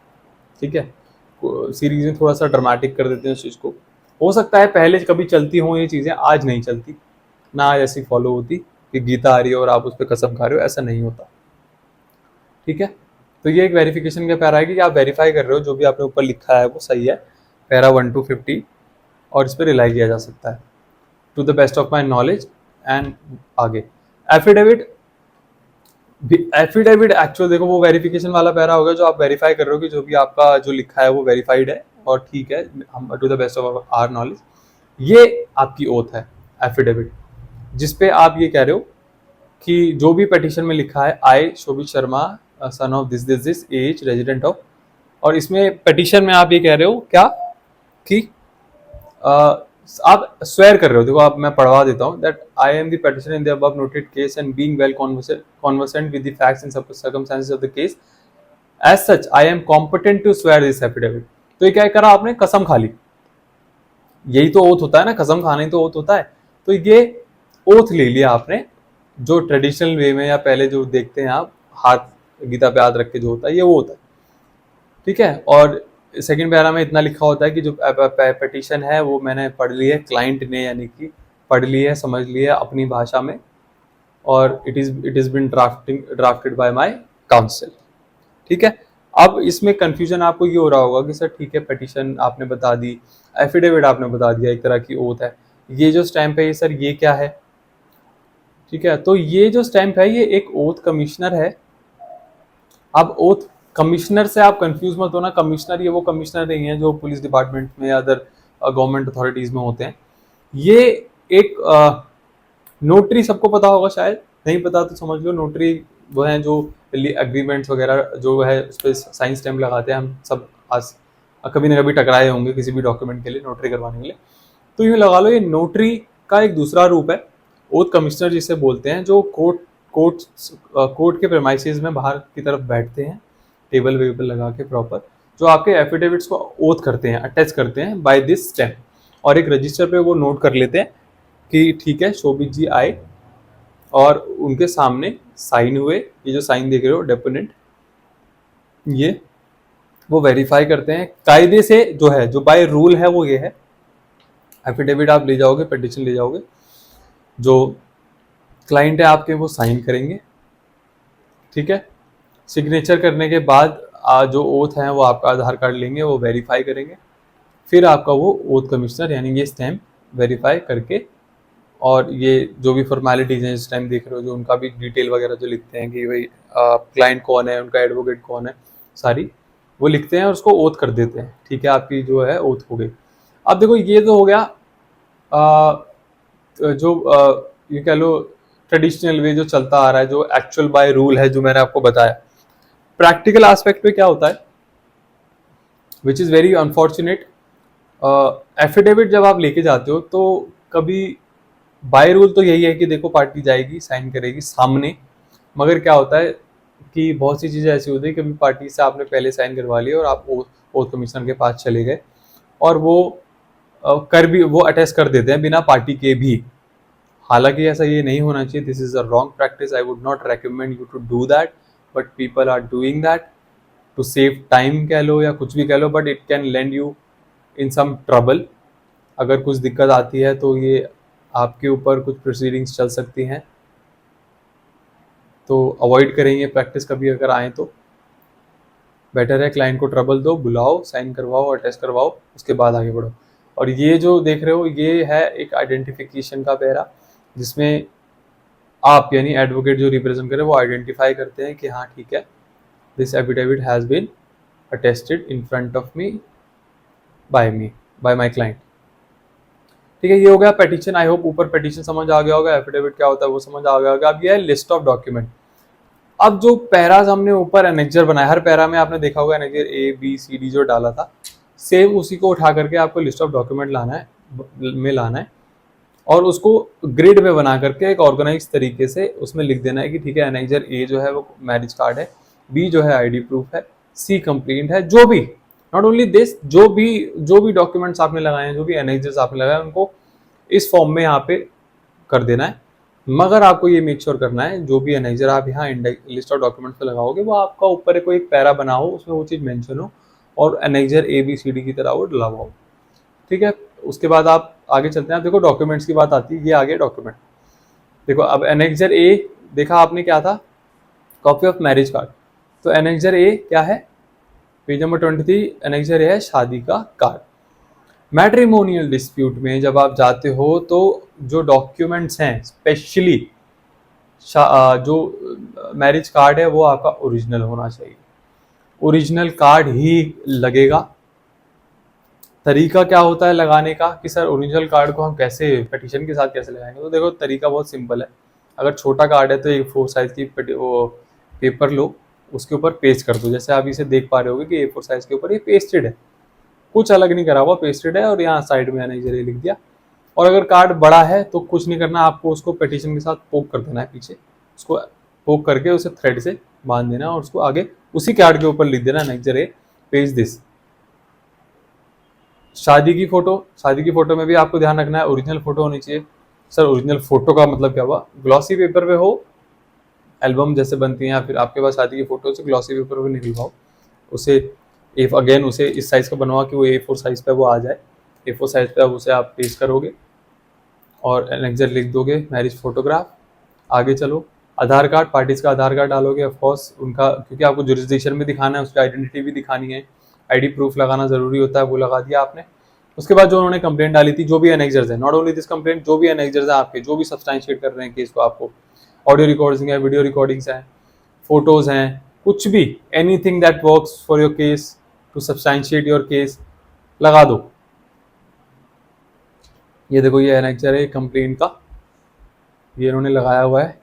ठीक है, सीरीज में थोड़ा सा ड्रामेटिक कर देते हैं इस चीज़ को। हो सकता है पहले कभी चलती हो ये चीज़ें, आज नहीं चलती ना, आज ऐसी फॉलो होती कि गीता आ रही है और आप उस पर कसम खा रहे हो, ऐसा नहीं होता। ठीक है, तो ये एक वेरिफिकेशन का पैरा है कि आप वेरीफाई कर रहे हो जो भी आपने ऊपर लिखा है वो सही है, पैरा 1 to 50, और इस पर रिलाई किया जा सकता है to the best of my knowledge. And आगे एफिडेविट, एफिडेविट एक्चुअल देखो वो वेरिफिकेशन वाला पैरा होगा जो आप वेरीफाई कर रहे हो कि जो भी आपका जो लिखा है वो वेरीफाइड है और ठीक है, हम to the best of our knowledge. ये आपकी ओथ है एफिडेविट, जिसपे आप ये कह रहे हो कि जो भी पिटीशन में लिखा है, I Shobhit Sharma son of this this this as resident of, और इसमें पिटीशन में आप ये कह रहे हो क्या कि आप स्वेयर कर रहे हो। देखो, आप मैं पढ़वा देता हूँ, that I am the petitioner in the above noted case and being well conversant with the facts and circumstances of the case, as such I am competent to swear this affidavit. तो ये क्या करा आपने, कसम खा ली। यही तो oath होता है ना, कसम खाना ही तो ओथ होता है। तो ये ओथ ले लिया आपने, जो ट्रेडिशनल वे में या पहले जो देखते हैं आप, हाथ गीता पे हाथ रख के जो होता है, ये वो होता है। ठीक है, और सेकंड पैरा में इतना लिखा होता है कि जो पिटीशन है वो मैंने पढ़ ली है, क्लाइंट ने यानी कि पढ़ ली है, समझ ली है अपनी भाषा में, और it is been drafted bye my council. ठीक है, अब इसमें कंफ्यूजन आपको ये हो रहा होगा कि सर ठीक है, पिटीशन आपने बता दी, एफिडेविट आपने बता दिया, एक तरह की ओथ है, ये जो स्टैंप है ये सर ये क्या है। ठीक है, तो ये जो स्टैंप है ये एक ओथ कमिश्नर है। अब ओथ कमिश्नर से आप कंफ्यूज मत होना, कमिश्नर ये वो कमिश्नर नहीं है जो पुलिस डिपार्टमेंट में या अदर गवर्नमेंट अथॉरिटीज में होते हैं। ये एक नोटरी, सबको पता होगा, शायद नहीं पता तो समझ लो, नोटरी वो है जो एग्रीमेंट्स वगैरह जो है उस पर साइन स्टैम्प लगाते हैं। हम सब आज कभी ना कभी टकराए होंगे किसी भी डॉक्यूमेंट के लिए, नोटरी करवाने के लिए। तो यूँ लगा लो ये नोटरी का एक दूसरा रूप है, ओथ कमिश्नर जिसे बोलते हैं, जो कोर्ट के प्रेमाइसेस में बाहर की तरफ बैठते हैं, टेबल वेबल लगा के प्रॉपर, जो आपके एफिडेविट्स को ओथ करते हैं, अटैच करते हैं बाय दिस स्टैम्प, और एक रजिस्टर पे वो नोट कर लेते हैं कि ठीक है शोभित जी आए, और उनके सामने साइन हुए। ये जो साइन देख रहे हो डेपोनेंट, ये वो वेरीफाई करते हैं कायदे से, जो है जो बाय रूल है वो ये है, एफिडेविट आप ले जाओगे, पिटीशन ले जाओगे, जो क्लाइंट है आपके वो साइन करेंगे। ठीक है, सिग्नेचर करने के बाद जो ओथ है वो आपका आधार कार्ड लेंगे, वो वेरीफाई करेंगे, फिर आपका वो ओथ कमिश्नर यानी ये स्टैम्प वेरीफाई करके, और ये जो भी फॉर्मेलिटीज हैं इस टाइम देख रहे हो, जो उनका भी डिटेल वगैरह जो लिखते हैं कि भाई क्लाइंट कौन है, उनका एडवोकेट कौन है, सारी वो लिखते हैं और उसको ओथ कर देते हैं। ठीक है, आपकी जो है ओथ हो गई। अब देखो ये तो हो गया जो ये कह लो ट्रेडिशनल वे जो चलता आ रहा है, जो एक्चुअल बाय रूल है, जो मैंने आपको बताया। प्रैक्टिकल एस्पेक्ट पे क्या होता है, which is very unfortunate, affidavit जब आप लेके जाते हो तो कभी बाय रूल तो यही है कि देखो पार्टी जाएगी, साइन करेगी सामने, मगर क्या होता है कि बहुत सी चीज़ें ऐसी होती है, कभी पार्टी से आपने पहले साइन करवा लिया और आप ओथ कमिश्नर के पास चले गए और वो वो अटेस्ट कर देते हैं बिना पार्टी के भी। हालांकि ऐसा ये नहीं होना चाहिए, this is a wrong practice, I would not recommend you to do that, but people are doing that to save time कह लो या कुछ भी कह लो, but it can land you in some trouble, अगर कुछ दिक्कत आती है तो ये आपके ऊपर कुछ प्रोसीडिंग्स चल सकती हैं, तो अवॉइड करेंगे प्रैक्टिस कभी अगर आए तो बेटर है क्लाइंट को ट्रबल दो, बुलाओ, साइन करवाओ और टेस्ट करवाओ, उसके बाद आगे बढ़ो। और ये जो देख रहे हो ये है एक आइडेंटिफिकेशन का पैरा, जिसमें आप यानी एडवोकेट जो रिप्रेजेंट करे वो आइडेंटिफाई करते हैं कि हाँ ठीक है, this affidavit has been attested in front of me by my client. ठीक है, ये हो गया पेटिशन। आई होप ऊपर पेटिशन समझ आ गया होगा, एफिडेविट क्या होता है वो समझ आ गया होगा। अब ये है लिस्ट ऑफ डॉक्यूमेंट। अब जो पैराज हमने ऊपर एनेक्जर बनाया, हर पैरा में आपने देखा होगा annexure A B C D जो डाला था, सेम उसी को उठा करके आपको लिस्ट ऑफ डॉक्यूमेंट लाना है और उसको ग्रिड में बना करके एक ऑर्गेनाइज तरीके से उसमें लिख देना है कि ठीक है एनेक्जर ए जो है वो मैरिज कार्ड है, बी जो है आईडी प्रूफ है, सी कंप्लेंट है, जो भी, नॉट ओनली दिस, जो भी डॉक्यूमेंट्स आपने लगाए हैं, जो भी एनेक्जर्स आपने लगाए उनको इस फॉर्म में यहाँ पे कर देना है। मगर आपको ये मेक श्योर करना है जो भी एनेक्जर आप यहाँ लिस्ट ऑफ डॉक्यूमेंट्स पे लगाओगे वो आपका ऊपर कोई एक पैरा बना हो, उसमें वो चीज़ मेंशन हो और annexure A B C D की तरह वो डला हुआ हो। ठीक है, उसके बाद आप आगे चलते हैं। देखो डॉक्यूमेंट्स की बात आती है, ये आगे डॉक्यूमेंट। देखो अब एनेक्जर ए देखा आपने क्या था, कॉपी ऑफ मैरिज कार्ड। तो एनेक्जर ए क्या है, पेज नंबर 23, एनेक्जर ए है शादी का कार्ड। मैट्रिमोनियल डिस्प्यूट में जब आप जाते हो तो जो डॉक्यूमेंट्स हैं, स्पेशली जो मैरिज कार्ड है वो आपका ओरिजिनल होना चाहिए, ओरिजिनल कार्ड ही लगेगा। तरीका क्या होता है लगाने का कि सर ओरिजिनल कार्ड को हम कैसे पेटिशन के साथ कैसे लगाएंगे, तो देखो तरीका बहुत सिंपल है। अगर छोटा कार्ड है तो एक 4 साइज की वो पेपर लो, उसके ऊपर पेस्ट कर दो। जैसे आप इसे देख पा रहे होगे कि A4 साइज के ऊपर ये पेस्टेड है, कुछ अलग नहीं करा हुआ, पेस्टेड है और यहाँ साइड में एनेक्जर ए लिख दिया। और अगर कार्ड बड़ा है तो कुछ नहीं करना, आपको उसको पेटिशन के साथ पोक कर देना है पीछे, उसको पोक करके उसे थ्रेड से बांध देना और उसको आगे उसी कार्ड के ऊपर लिख देना एनेक्जर ए पेज दिस। शादी की फोटो में भी आपको ध्यान रखना है ओरिजिनल फोटो होनी चाहिए। सर ओरिजिनल फोटो का मतलब क्या हुआ, ग्लॉसी पेपर पे हो, एल्बम जैसे बनती हैं, या फिर आपके पास शादी की फोटो से ग्लॉसी पेपर पे निकलवाओ, उसे उसे इस साइज का बनवा कि वो A4 साइज पे वो आ जाए। A4 साइज पे उसे आप पेस्ट करोगे और एनेक्जर लिख दोगे, मैरिज फोटोग्राफ। आगे चलो, आधार कार्ड, पार्टीज का आधार कार्ड डालोगे ऑफकोर्स उनका, क्योंकि आपको जुरिस्डिक्शन में दिखाना है, उसकी आइडेंटिटी भी दिखानी है, आईडी प्रूफ लगाना जरूरी होता है, वो लगा दिया आपने। उसके बाद जो उन्होंने कंप्लेंट डाली थी, जो भी एनेक्जर्स है, नॉट ओनली दिस कंप्लेंट, जो भी एनेक्जर्स है आपके, जो भी सब्सटैंशिएट कर रहे हैं केस को, आपको ऑडियो रिकॉर्डिंग है, वीडियो रिकॉर्डिंग्स हैं, फोटोज हैं, कुछ भी, anything that works for your case to substantiate your case, लगा दो। ये देखो ये एनेक्जर है कंप्लेंट का, ये इन्होंने लगाया हुआ है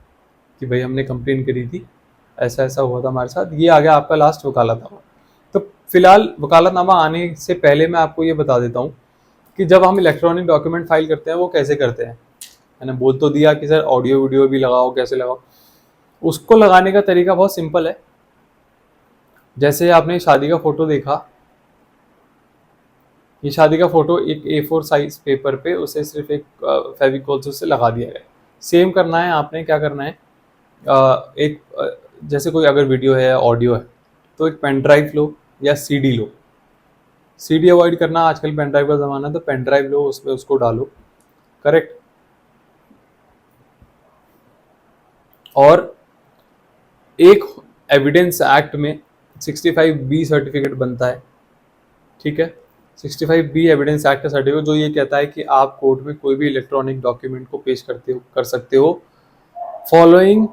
कि भाई हमने कंप्लेन करी थी, ऐसा ऐसा हुआ था हमारे साथ। ये आ गया आपका लास्ट वकालतनामा। तो फिलहाल वकालतनामा आने से पहले मैं आपको ये बता देता हूँ कि जब हम इलेक्ट्रॉनिक डॉक्यूमेंट फाइल करते हैं वो कैसे करते हैं। मैंने बोल तो दिया कि सर ऑडियो वीडियो भी लगाओ, कैसे लगाओ, उसको लगाने का तरीका बहुत सिंपल है। जैसे आपने शादी का फोटो देखा, ये शादी का फोटो एक A4 साइज पेपर पे उसे सिर्फ एक फेविकॉल से उसे लगा दिया गया। सेम करना है आपने, क्या करना है, जैसे कोई अगर वीडियो है या ऑडियो है तो एक पेन ड्राइव लो या CD लो। CD अवॉइड करना, आजकल पेन ड्राइव का ज़माना है, तो पेन ड्राइव लो, उसमें उसको डालो, करेक्ट। और एक एविडेंस एक्ट में 65B सर्टिफिकेट बनता है, ठीक है। 65B एविडेंस एक्ट का सर्टिफिकेट जो ये कहता है कि आप कोर्ट में कोई भी इलेक्ट्रॉनिक डॉक्यूमेंट को पेश कर सकते हो following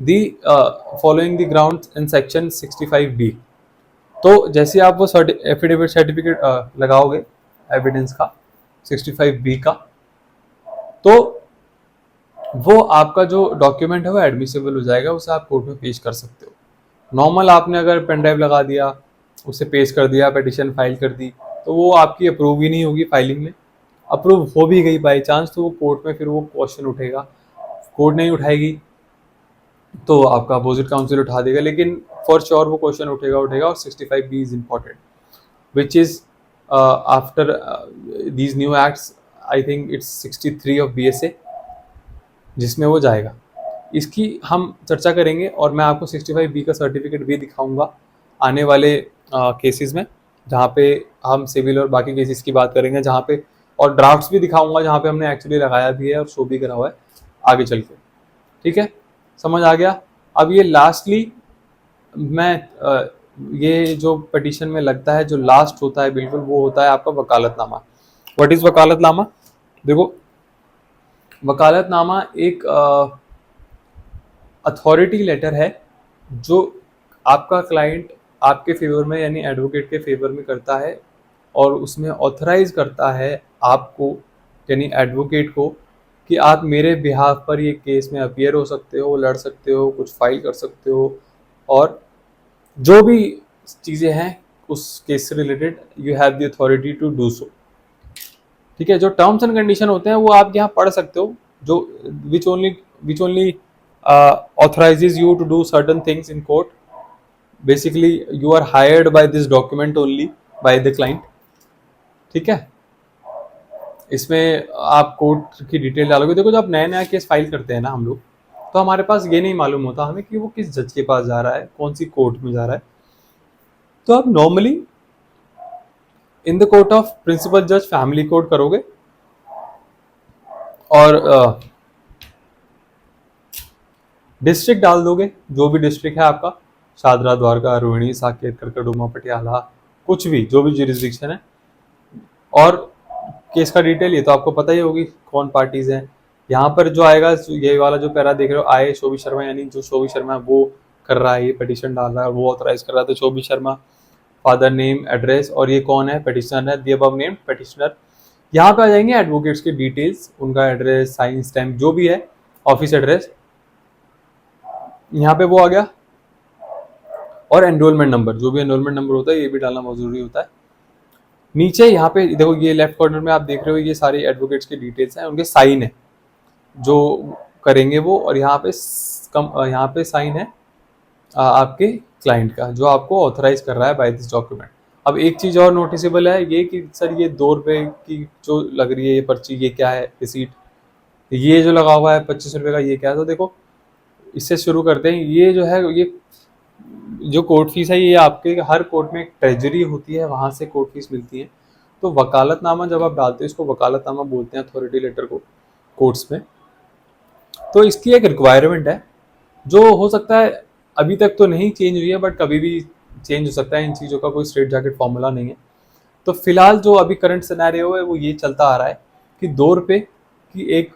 the grounds in section 65B। तो जैसे आप वो एफिडेविट सर्टिफिकेट लगाओगे एविडेंस का 65B का, तो वो आपका जो डॉक्यूमेंट है वो एडमिसिबल हो जाएगा, उसे आप कोर्ट में पेश कर सकते हो। नॉर्मल आपने अगर पेन ड्राइव लगा दिया, उसे पेश कर दिया, पिटीशन फाइल कर दी, तो वो आपकी अप्रूव ही नहीं होगी फाइलिंग में। अप्रूव हो भी गई बाई चांस तो वो कोर्ट में फिर वो क्वेश्चन उठेगा, कोर्ट नहीं उठाएगी तो आपका अपोजिट काउंसिल उठा देगा, लेकिन फॉर श्योर वो क्वेश्चन उठेगा। और 65B is important, which is after these new acts, I think it's 63 of BSA, जिसमें वो जाएगा। इसकी हम चर्चा करेंगे और मैं आपको 65B का सर्टिफिकेट भी दिखाऊंगा आने वाले केसेस में। जहाँ पे हम सिविल और बाकी केसेस की बात करेंगे, जहाँ पे और ड्राफ्ट्स भी दिखाऊंगा जहाँ पे हमने एक्चुअली लगाया भी है और शो भी करा हुआ है आगे चल के। ठीक है, समझ आ गया। अब ये लास्टली मैं ये जो पिटीशन में लगता है, जो लास्ट होता है बिल्कुल, वो होता है आपका वकालतनामा। What is वकालतनामा? देखो, वकालतनामा एक अथॉरिटी लेटर है जो आपका क्लाइंट आपके फेवर में यानी एडवोकेट के फेवर में करता है, और उसमें ऑथराइज करता है आपको यानी एडवोकेट को कि आप मेरे बिहाफ पर ये केस में अपीयर हो सकते हो, लड़ सकते हो, कुछ फाइल कर सकते हो, और जो भी चीज़ें हैं उस केस से related you have the authority to do so. ठीक है, जो टर्म्स एंड कंडीशन होते हैं वो आप यहाँ पढ़ सकते हो, जो which only authorizes you to do certain things in court. Basically you are hired by this document only by the client. ठीक है, इसमें आप कोर्ट की डिटेल डालोगे। देखो, जब नया नया केस फाइल करते हैं ना हम लोग, तो हमारे पास ये नहीं मालूम होता हमें कि वो किस जज के पास जा रहा है, कौन सी कोर्ट में जा रहा है। तो आप normally in the court of principal जज फैमिली कोर्ट करोगे, और डिस्ट्रिक्ट डाल दोगे, जो भी डिस्ट्रिक्ट है आपका, शादरा, द्वारका, रोहिणी, साकेत, करकड़ुमा, पटियाला, कुछ भी जो भी जुरिस्डिक्शन है। और केस का डिटेल ये तो आपको पता ही होगी कौन पार्टीज हैं। यहाँ पर जो आएगा, ये वाला जो पैरा देख रहे हो, आए शोभी शर्मा, यानी जो शोभी शर्मा है वो कर रहा है, ये पिटिशन डाल रहा है, वो ऑथराइज कर रहा है, तो शोभी शर्मा, फादर नेम, एड्रेस, और ये कौन है, पिटिशनर है, दी अबव नेम पिटिशनर। यहाँ पे आ जाएंगे एडवोकेट्स के डिटेल्स, उनका एड्रेस, साइन स्टैम्प, जो भी है, ऑफिस एड्रेस, यहाँ पे वो आ गया। और एनरोलमेंट नंबर, जो भी एनरोलमेंट नंबर होता है ये भी डालना बहुत जरूरी होता है। नीचे यहाँ पे देखो, ये लेफ्ट कॉर्नर में आप देख रहे हो, ये सारे एडवोकेट्स के डिटेल्स हैं, उनके साइन है जो करेंगे वो, और यहाँ पे साइन है आपके क्लाइंट का, जो आपको ऑथराइज कर रहा है बाय दिस डॉक्यूमेंट। अब एक चीज और नोटिसेबल है ये कि सर ये 2 रुपए की जो लग रही है ये पर्ची, ये क्या है, रिसीट, ये जो लगा हुआ है 25 रुपए का, ये क्या है? तो देखो, इससे शुरू करते हैं। ये जो है, ये जो कोर्ट फीस है, ये आपके हर कोर्ट में एक ट्रेजरी होती है, वहां से कोर्ट फीस मिलती है। तो वकालतनामा जब आप डालते हो, इसको वकालतनामा बोलते हैं अथॉरिटी लेटर को कोर्ट्स में। तो इसकी एक रिक्वायरमेंट है जो हो सकता है अभी तक तो नहीं चेंज हुई है, बट कभी भी चेंज हो सकता है। इन चीज़ों का कोई स्ट्रेट जैकेट फॉर्मूला नहीं है। तो फिलहाल जो अभी करंट सिनेरियो है वो ये चलता आ रहा है कि 2 रुपये की एक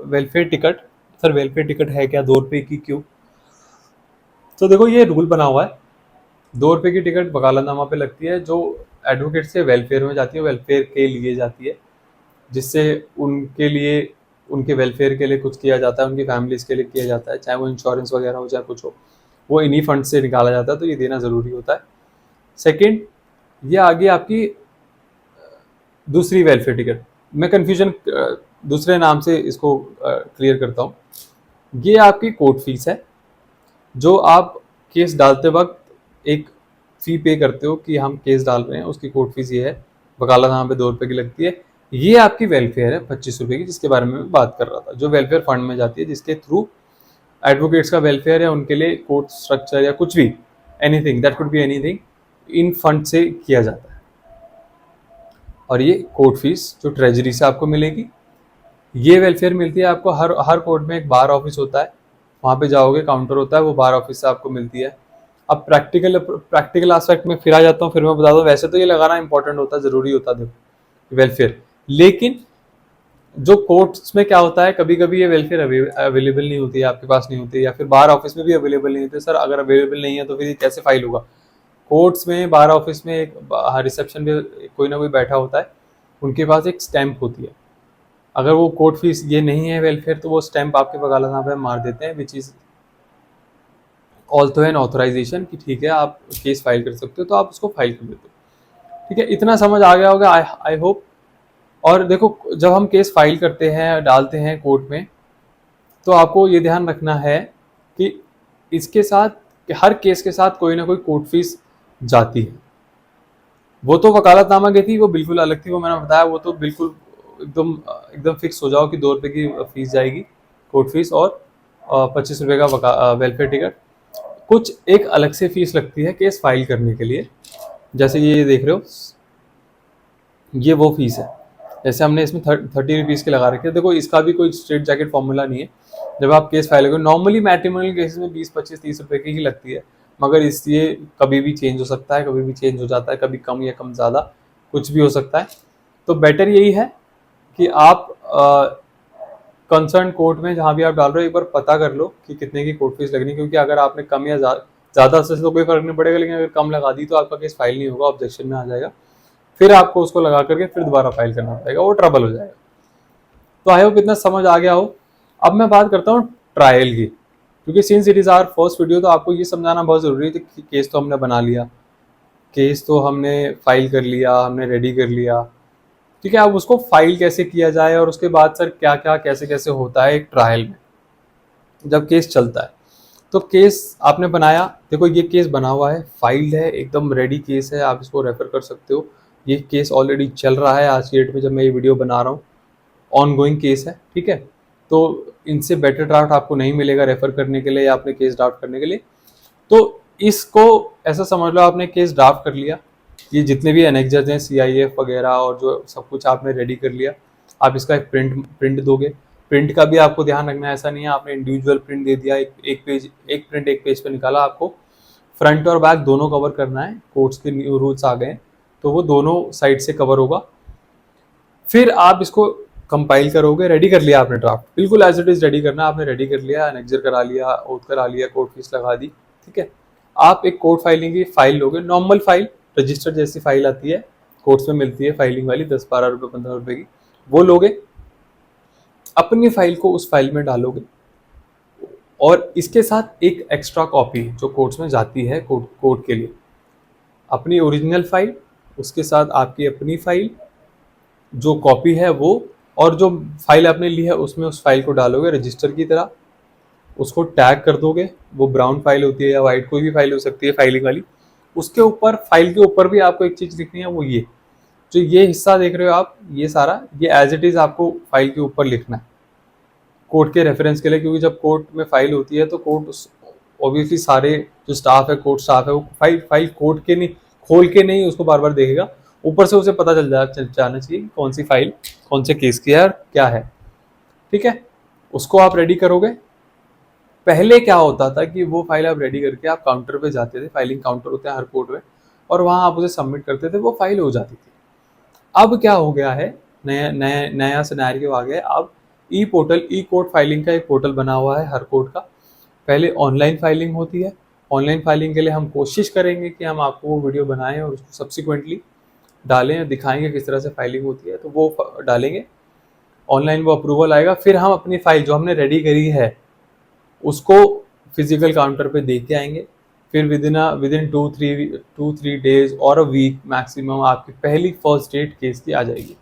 welfare ticket. Sir welfare ticket है क्या, 2 रुपये की क्यों? तो देखो, ये रूल बना हुआ है, 2 रुपये की टिकट वकालतनामा पे लगती है, जो एडवोकेट से वेलफेयर में जाती है, वेलफेयर के लिए जाती है, जिससे उनके लिए, उनके वेलफेयर के लिए कुछ किया जाता है, उनकी फैमिलीज के लिए किया जाता है, चाहे वो इंश्योरेंस वगैरह हो, चाहे कुछ हो, वो इन्हीं फंड से निकाला जाता है, तो ये देना ज़रूरी होता है। सेकेंड, ये आगे आपकी दूसरी वेलफेयर टिकट, मैं कन्फ्यूजन दूसरे नाम से इसको क्लियर करता हूँ। ये आपकी कोर्ट फीस है, जो आप केस डालते वक्त एक फी पे करते हो कि हम केस डाल रहे हैं, उसकी कोर्ट फीस ये है, वकालतनामा पे 2 रुपये की लगती है। ये आपकी वेलफेयर है 25 रुपये की, जिसके बारे में मैं बात कर रहा था, जो वेलफेयर फंड में जाती है, जिसके थ्रू एडवोकेट्स का वेलफेयर है, उनके लिए कोर्ट स्ट्रक्चर या कुछ भी, anything that could be anything, in fund से किया जाता है। और ये कोर्ट फीस जो ट्रेजरी से आपको मिलेगी, ये वेलफेयर मिलती है आपको। हर कोर्ट में एक बार ऑफिस होता है, वहाँ पे जाओगे, काउंटर होता है, वो बार ऑफिस से आपको मिलती है। अब प्रैक्टिकल एस्पेक्ट में फिर आ जाता हूँ, फिर मैं बता दूँ, वैसे तो ये लगाना इंपॉर्टेंट होता है, ज़रूरी होता है देखो वेलफेयर, लेकिन जो कोर्ट्स में क्या होता है, कभी कभी ये वेलफेयर अवेलेबल नहीं होती है, आपके पास नहीं होती है, या फिर बार ऑफिस में भी अवेलेबल नहीं होती है। सर अगर अवेलेबल नहीं है तो फिर ये कैसे फाइल होगा? कोर्ट्स में, बार ऑफिस में एक रिसेप्शन में कोई ना कोई बैठा होता है, उनके पास एक स्टैंप होती है। अगर वो कोर्ट फीस ये नहीं है वेलफेयर, तो वो स्टैंप आपके वकालतनामा पे मार देते हैं, which is also an authorization कि ठीक है आप केस फाइल कर सकते हो, तो आप उसको फाइल कर देते हो। ठीक है, इतना समझ आ गया होगा आई होप। और देखो, जब हम केस फाइल करते हैं, डालते हैं कोर्ट में, तो आपको ये ध्यान रखना है कि इसके साथ, हर केस के साथ कोई ना कोई कोर्ट फीस जाती है। वो तो वकालतनामा की थी, वो बिल्कुल अलग थी, वो मैंने बताया, वो तो बिल्कुल एकदम एकदम फिक्स हो जाओ कि 2 रुपये की फीस जाएगी कोर्ट फीस, और 25 रुपये का वेलफेयर टिकट। कुछ एक अलग से फीस लगती है केस फाइल करने के लिए, जैसे ये देख रहे हो, ये वो फीस है। जैसे हमने इसमें 30 रुपीज़ के लगा रखे हैं। देखो इसका भी कोई स्ट्रेट जैकेट फॉर्मूला नहीं है। जब आप केस फाइल करोगे, नॉर्मली मैट्रिमोनियल केसेस में 20, 25, 30 रुपए की ही लगती है, मगर ये कभी भी चेंज हो सकता है, कभी भी चेंज हो जाता है, कभी कम या कम ज़्यादा कुछ भी हो सकता है। तो बेटर यही है कि आप कंसर्न कोर्ट में जहाँ भी आप डाल रहे हो एक बार पता कर लो कि कितने की कोर्ट फीस लगनी है, क्योंकि अगर आपने कम या ज़्यादा से तो कोई फर्क नहीं पड़ेगा, लेकिन अगर कम लगा दी तो आपका केस फाइल नहीं होगा, ऑब्जेक्शन में आ जाएगा, फिर आपको उसको लगा करके फिर दोबारा फाइल करना पड़ेगा, वो ट्रबल हो जाएगा। तो आई होप इतना समझ आ गया हो। अब मैं बात करता हूँ ट्रायल की, क्योंकि since it is our first video तो आपको ये समझाना बहुत ज़रूरी है कि केस तो हमने बना लिया, केस तो हमने फाइल कर लिया, हमने रेडी कर लिया, ठीक है। अब उसको फाइल कैसे किया जाए और उसके बाद सर क्या क्या कैसे कैसे होता है एक ट्रायल में जब केस चलता है। तो केस आपने बनाया, देखो ये केस बना हुआ है, फाइल्ड है, एकदम रेडी केस है, आप इसको रेफर कर सकते हो। ये केस ऑलरेडी चल रहा है आज की डेट में जब मैं ये वीडियो बना रहा हूँ, ऑन गोइंग केस है, ठीक है। तो इनसे बेटर ड्राफ्ट आपको नहीं मिलेगा रेफर करने के लिए या अपने केस ड्राफ्ट करने के लिए। तो इसको ऐसा समझ लो आपने केस ड्राफ्ट कर लिया, ये जितने भी एनेक्जर्स हैं CIF वगैरह और जो सब कुछ आपने रेडी कर लिया, आप इसका एक प्रिंट दोगे। प्रिंट का भी आपको ध्यान रखना है, ऐसा नहीं है आपने इंडिविजुअल प्रिंट दे दिया, एक प्रिंट एक पेज पे निकाला, आपको फ्रंट और बैक दोनों कवर करना है। कोर्ट्स के न्यू रूल्स आ गए तो वो दोनों साइड से कवर होगा। फिर आप इसको कंपाइल करोगे, रेडी कर लिया आपने ड्राफ्ट, बिल्कुल एज इट इज रेडी करना, आपने रेडी कर लिया, एनेक्जर करा लिया, ओथ करा लिया, कोर्ट फीस लगा दी, ठीक है। आप एक कोर्ट फाइलिंग की फाइल लोगे, नॉर्मल फाइल, रजिस्टर जैसी फाइल आती है, कोर्ट्स में मिलती है फाइलिंग वाली, 10, 12 रुपए, 15 रुपए की, वो लोगे, अपनी फाइल को उस फाइल में डालोगे और इसके साथ एक एक्स्ट्रा कॉपी जो कोर्ट्स में जाती है कोर्ट के लिए, अपनी ओरिजिनल फाइल, उसके साथ आपकी अपनी फाइल जो कॉपी है वो, और जो फाइल आपने ली है उसमें उस फाइल को डालोगे रजिस्टर की तरह, उसको टैग कर दोगे। वो ब्राउन फाइल होती है या वाइट, कोई भी फाइल हो सकती है फाइलिंग वाली। उसके ऊपर, फाइल के ऊपर भी आपको एक चीज़ लिखनी है, वो ये जो ये हिस्सा देख रहे हो आप, ये सारा ये एज इट इज़ आपको फाइल के ऊपर लिखना है कोर्ट के रेफरेंस के लिए, क्योंकि जब कोर्ट में फाइल होती है तो कोर्ट ऑब्वियसली सारे जो स्टाफ है, कोर्ट स्टाफ है, वो फाइल कोर्ट के नहीं खोल के नहीं उसको बार बार देखेगा, ऊपर से उसे पता जाना चाहिए कि कौन सी फाइल कौन से केस की है और क्या है, ठीक है। उसको आप रेडी करोगे। पहले क्या होता था कि वो फाइल आप रेडी करके आप काउंटर पे जाते थे, फाइलिंग काउंटर होता है हर कोर्ट में, और वहाँ आप उसे सबमिट करते थे, वो फाइल हो जाती थी। अब क्या हो गया है, नया सिनेरियो आ गया है। अब ई कोर्ट फाइलिंग का एक पोर्टल बना हुआ है हर कोर्ट का। पहले ऑनलाइन फाइलिंग होती है, ऑनलाइन फाइलिंग के लिए हम कोशिश करेंगे कि हम आपको वो वीडियो बनाएं और उसको सब्सिक्वेंटली डालें, दिखाएंगे किस तरह से फाइलिंग होती है, तो वो डालेंगे। ऑनलाइन वो अप्रूवल आएगा, फिर हम अपनी फाइल जो हमने रेडी करी है उसको फिजिकल काउंटर पे दे के आएंगे। फिर विदिन 2-3 डेज और अ वीक मैक्सिमम आपकी पहली फर्स्ट डेट केस की आ जाएगी।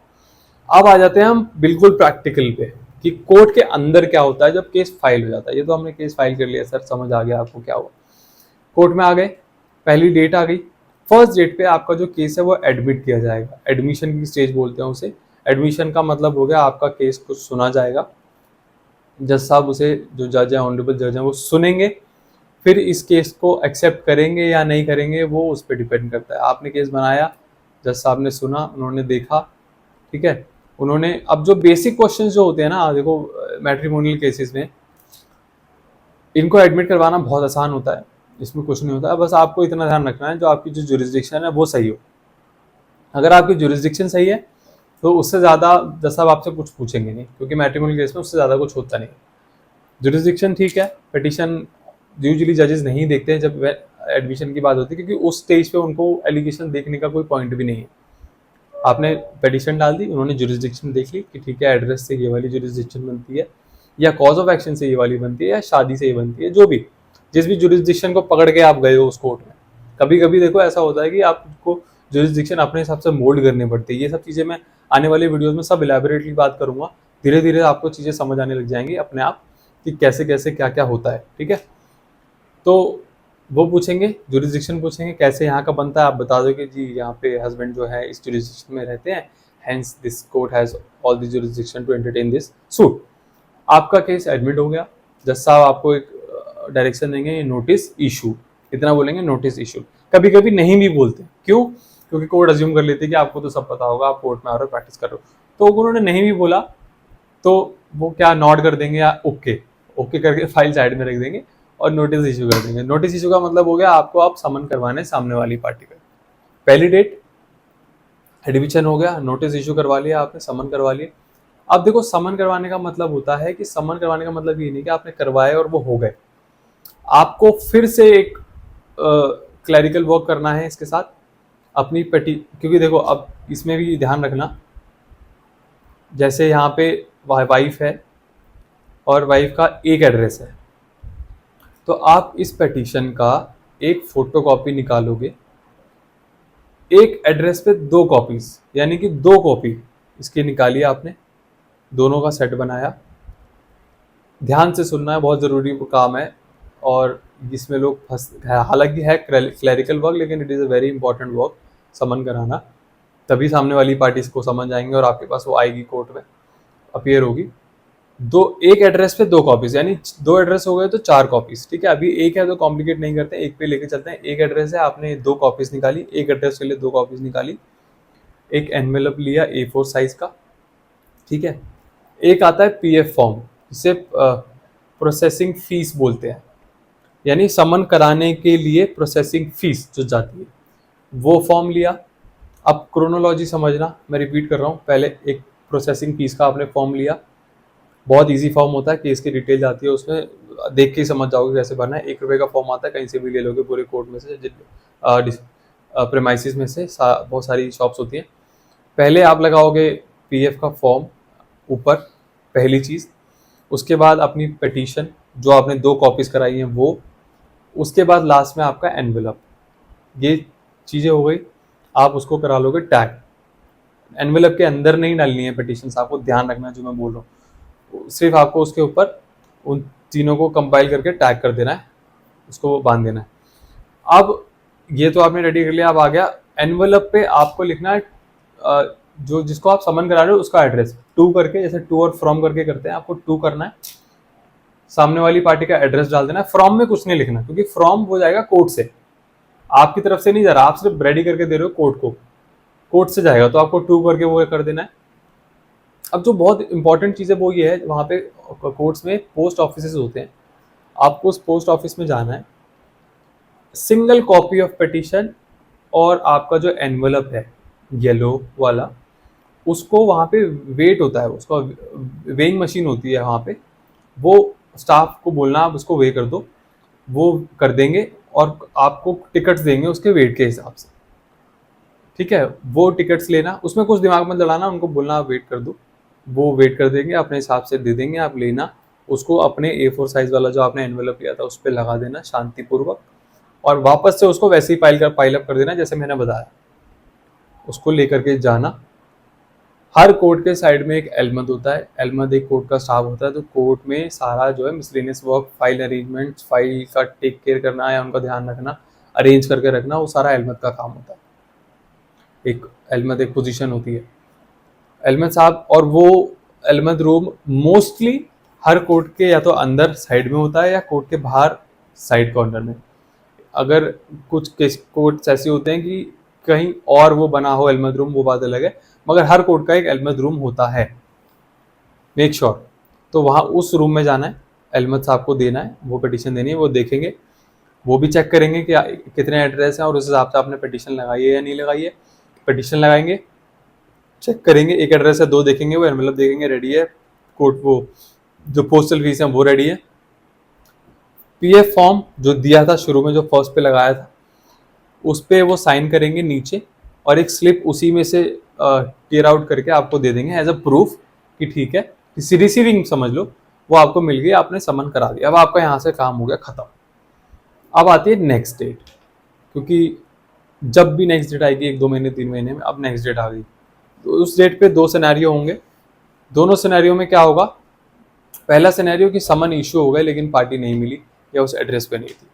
अब आ जाते हैं हम बिल्कुल प्रैक्टिकल पे कि कोर्ट के अंदर क्या होता है जब केस फाइल हो जाता है। ये तो हमने केस फाइल कर लिया सर, समझ आ गया आपको क्या हुआ। कोर्ट में आ गए, पहली डेट आ गई, फर्स्ट डेट पे आपका जो केस है वो एडमिट किया जाएगा। एडमिशन की स्टेज बोलते हैं उसे। एडमिशन का मतलब हो गया आपका केस कुछ सुना जाएगा, जज साहब उसे, जो जज है, ऑनरेबल जज है, वो सुनेंगे। फिर इस केस को एक्सेप्ट करेंगे या नहीं करेंगे वो उस पर डिपेंड करता है। आपने केस बनाया, जज साहब ने सुना, उन्होंने देखा, ठीक है, उन्होंने अब जो बेसिक क्वेश्चंस जो होते हैं ना, देखो मैट्रिमोनियल केसेस में इनको एडमिट करवाना बहुत आसान होता है, इसमें कुछ नहीं होता है। बस आपको इतना ध्यान रखना है जो आपकी जो जुरिस्डिक्शन है वो सही हो। अगर आपकी जुरिस्डिक्शन सही है तो उससे ज़्यादा जज साहब आपसे कुछ पूछेंगे नहीं, क्योंकि मैट्रिमोनियल केस में उससे ज़्यादा कुछ होता नहीं। जुरिस्डिक्शन ठीक है, पिटिशन यूजुअली जजेस नहीं देखते हैं जब एडमिशन की बात होती है, क्योंकि उस स्टेज पे उनको एलिगेशन देखने का कोई पॉइंट भी नहीं है। आपने पिटिशन डाल दी, उन्होंने जुरिस्डिक्शन देख ली कि ठीक है, एड्रेस से ये वाली जुरिस्डिक्शन बनती है, या कॉज ऑफ एक्शन से ये वाली बनती है, या शादी से ये बनती है, जो भी जिस भी जुरिस्डिक्शन को पकड़ के आप गए हो उस कोर्ट में। कभी कभी देखो ऐसा होता है कि आपको जुरिस्डिक्शन अपने हिसाब से मोल्ड करनी पड़ती है। ये सब चीज़ें मैं आने वाले वीडियोज़ में सब इलेबोरेटली बात करूंगा। धीरे धीरे आपको चीज़ें समझ आने लग जाएंगी अपने आप कि कैसे कैसे क्या क्या होता है, ठीक है। तो वो पूछेंगे, जुरिस्डिक्शन पूछेंगे कैसे यहाँ का बनता है, आप बता दो कि जी यहाँ पे हस्बैंड जो है इस जुरिस्डिक्शन में रहते हैं, hence this court has all the jurisdiction to entertain this suit. आपका केस एडमिट हो गया, जज साहब आपको एक डायरेक्शन देंगे, नोटिस इशू, इतना बोलेंगे नोटिस इशू। कभी कभी नहीं भी बोलते, क्यों? क्योंकि कोर्ट अज्यूम कर लेते हैं कि आपको तो सब पता होगा, आप कोर्ट में आ रहे हो, प्रैक्टिस कर रहे हो। तो उन्होंने नहीं भी बोला तो वो क्या नॉट कर देंगे या ओके ओके करके फाइल साइड में रख देंगे और नोटिस इशू कर देंगे। नोटिस इशू का मतलब हो गया आपको आप समन करवाने सामने वाली पार्टी का। पहली डेट एडमिशन हो गया, नोटिस इशू करवा लिया आपने, समन करवा लिया। अब देखो समन करवाने का मतलब होता है कि समन करवाने का मतलब ये नहीं कि आपने करवाए और वो हो गए, आपको फिर से एक क्लैरिकल वर्क करना है इसके साथ अपनी पेटी। क्योंकि देखो अब इसमें भी ध्यान रखना, जैसे यहाँ पे वाइफ है और वाइफ का एक एड्रेस है, तो आप इस पेटिशन का एक फोटोकॉपी निकालोगे, एक एड्रेस पे 2 कॉपीज, यानी कि 2 कॉपी इसकी निकाली आपने, दोनों का सेट बनाया। ध्यान से सुनना है, बहुत ज़रूरी वो काम है और जिसमें लोग फंस, हालांकि है क्लैरिकल वर्क लेकिन it is a very important work summon कराना, तभी सामने वाली पार्टी को समझ आएंगे और आपके पास वो आएगी, कोर्ट में अपीयर होगी। एक एड्रेस पे 2 कॉपीज, यानी 2 एड्रेस हो गए तो 4 कॉपीज, ठीक है। अभी एक है तो कॉम्प्लिकेट नहीं करते, एक पे लेके चलते हैं। एक एड्रेस है, आपने 2 कॉपीज निकाली, एक एड्रेस के लिए 2 कॉपीज निकाली, एक एनवेलप लिया A4 साइज का, ठीक है। एक आता है PF फॉर्म, जिसे प्रोसेसिंग फीस बोलते हैं, यानी समन कराने के लिए प्रोसेसिंग फीस जो जाती है, वो फॉर्म लिया। अब क्रोनोलॉजी समझना, मैं रिपीट कर रहा हूँ, पहले एक प्रोसेसिंग फीस का आपने फॉर्म लिया, बहुत इजी फॉर्म होता है, केस की डिटेल जाती है उसमें, देख के ही समझ जाओगे कैसे भरना है। 1 रुपये का फॉर्म आता है, कहीं से भी ले लोगे पूरे कोर्ट में से, प्रेमाइसिस में से बहुत सारी शॉप्स होती हैं। पहले आप लगाओगे PF का फॉर्म ऊपर, पहली चीज़। उसके बाद अपनी पिटीशन जो आपने 2 कॉपीज कराई हैं वो, उसके बाद लास्ट में आपका एनवेलप। ये चीज़ें हो गई, आप उसको करा लोगे टैग। एनवेलप के अंदर नहीं डालनी है पिटीशन, आपको ध्यान रखना है जो मैं बोल रहा हूँ, सिर्फ आपको उसके ऊपर उन तीनों को कंपाइल करके टैग कर देना है, उसको बांध देना है। अब ये तो आपने रेडी कर लिया, अब आ गया एनवेलप पे आपको लिखना है जो जिसको आप समन करा रहे हो उसका एड्रेस, टू करके, जैसे टू और फ्रॉम करके करते हैं, आपको टू करना है, सामने वाली पार्टी का एड्रेस डाल देना है। फ्रॉम में कुछ नहीं लिखना, क्योंकि फ्रॉम हो जाएगा कोर्ट से, आपकी तरफ से नहीं जा रहा, आप सिर्फ रेडी करके दे रहे हो कोर्ट को, कोर्ट से जाएगा, तो आपको टू करके वो कर देना है। अब जो बहुत इंपॉर्टेंट चीज़ है वो ये है, वहाँ पे कोर्ट्स में पोस्ट ऑफिस होते हैं, आपको उस पोस्ट ऑफिस में जाना है, सिंगल कॉपी ऑफ पिटीशन और आपका जो एनवेलप है येलो वाला, उसको वहाँ पे वेट होता है, उसका वेइंग मशीन होती है वहाँ पे, वो स्टाफ को बोलना आप उसको वे कर दो, वो कर देंगे और आपको टिकट्स देंगे उसके वेट के हिसाब से, ठीक है। वो टिकट्स लेना, उसमें कुछ दिमाग में लड़ाना, उनको बोलना आप वेट कर दो, वो वेट कर देंगे, अपने हिसाब से दे देंगे, आप लेना, उसको अपने A4 साइज वाला जो आपने एनवेलप लिया था उस पर लगा देना शांतिपूर्वक, और वापस से उसको वैसे ही पाइल अप कर देना जैसे मैंने बताया, उसको लेकर के जाना। हर कोर्ट के साइड में एक एलमद होता है, एलमद एक कोर्ट का स्टाफ होता है, तो कोर्ट में सारा जो है miscellaneous work, file arrangement, file का टेक केयर करना या उनका ध्यान रखना, अरेंज करके रखना, वो सारा एलमद का काम होता है। एक एलमद एक पोजीशन होती है एलमद साहब, और वो एलमद रूम मोस्टली हर कोर्ट के या तो अंदर साइड में होता है या कोर्ट के बाहर साइड कॉर्नर में। अगर कुछ केस कोर्ट्स ऐसे होते हैं कि कहीं और वो बना हो एलमद रूम, वो बात अलग है, मगर हर कोर्ट का एक एलमद रूम होता है, मेक श्योर। तो वहाँ उस रूम में जाना है, एलमद साहब को देना है, वो पिटीशन देनी है, वो देखेंगे, वो भी चेक करेंगे कि कितने एड्रेस हैं और उस हिसाब से आपने पिटीशन लगाई है या नहीं लगाई है। पिटीशन लगाएंगे, चेक करेंगे, एक एड्रेस है, 2 देखेंगे, वो एनवेलप देखेंगे रेडी है, कोर्ट वो जो पोस्टल फीस है वो रेडी है, PF फॉर्म जो दिया था शुरू में, जो फर्स्ट पे लगाया था, उस पर वो साइन करेंगे नीचे, और एक स्लिप उसी में से टीयर आउट करके आपको दे देंगे एज अ प्रूफ कि ठीक है, किसी रिसीविंग समझ लो, वो आपको मिल गई, आपने समन करा दिया। अब आपका यहाँ से काम हो गया खत्म। अब आती है नेक्स्ट डेट, क्योंकि जब भी नेक्स्ट डेट आएगी 1-2 महीने 3 महीने में, अब नेक्स्ट डेट आ गई, तो उस डेट पे 2 सिनेरियो होंगे। दोनों सिनेरियो में क्या होगा, पहला सिनेरियो कि समन इशू हो गए लेकिन पार्टी नहीं मिली या उस एड्रेस पे नहीं थी,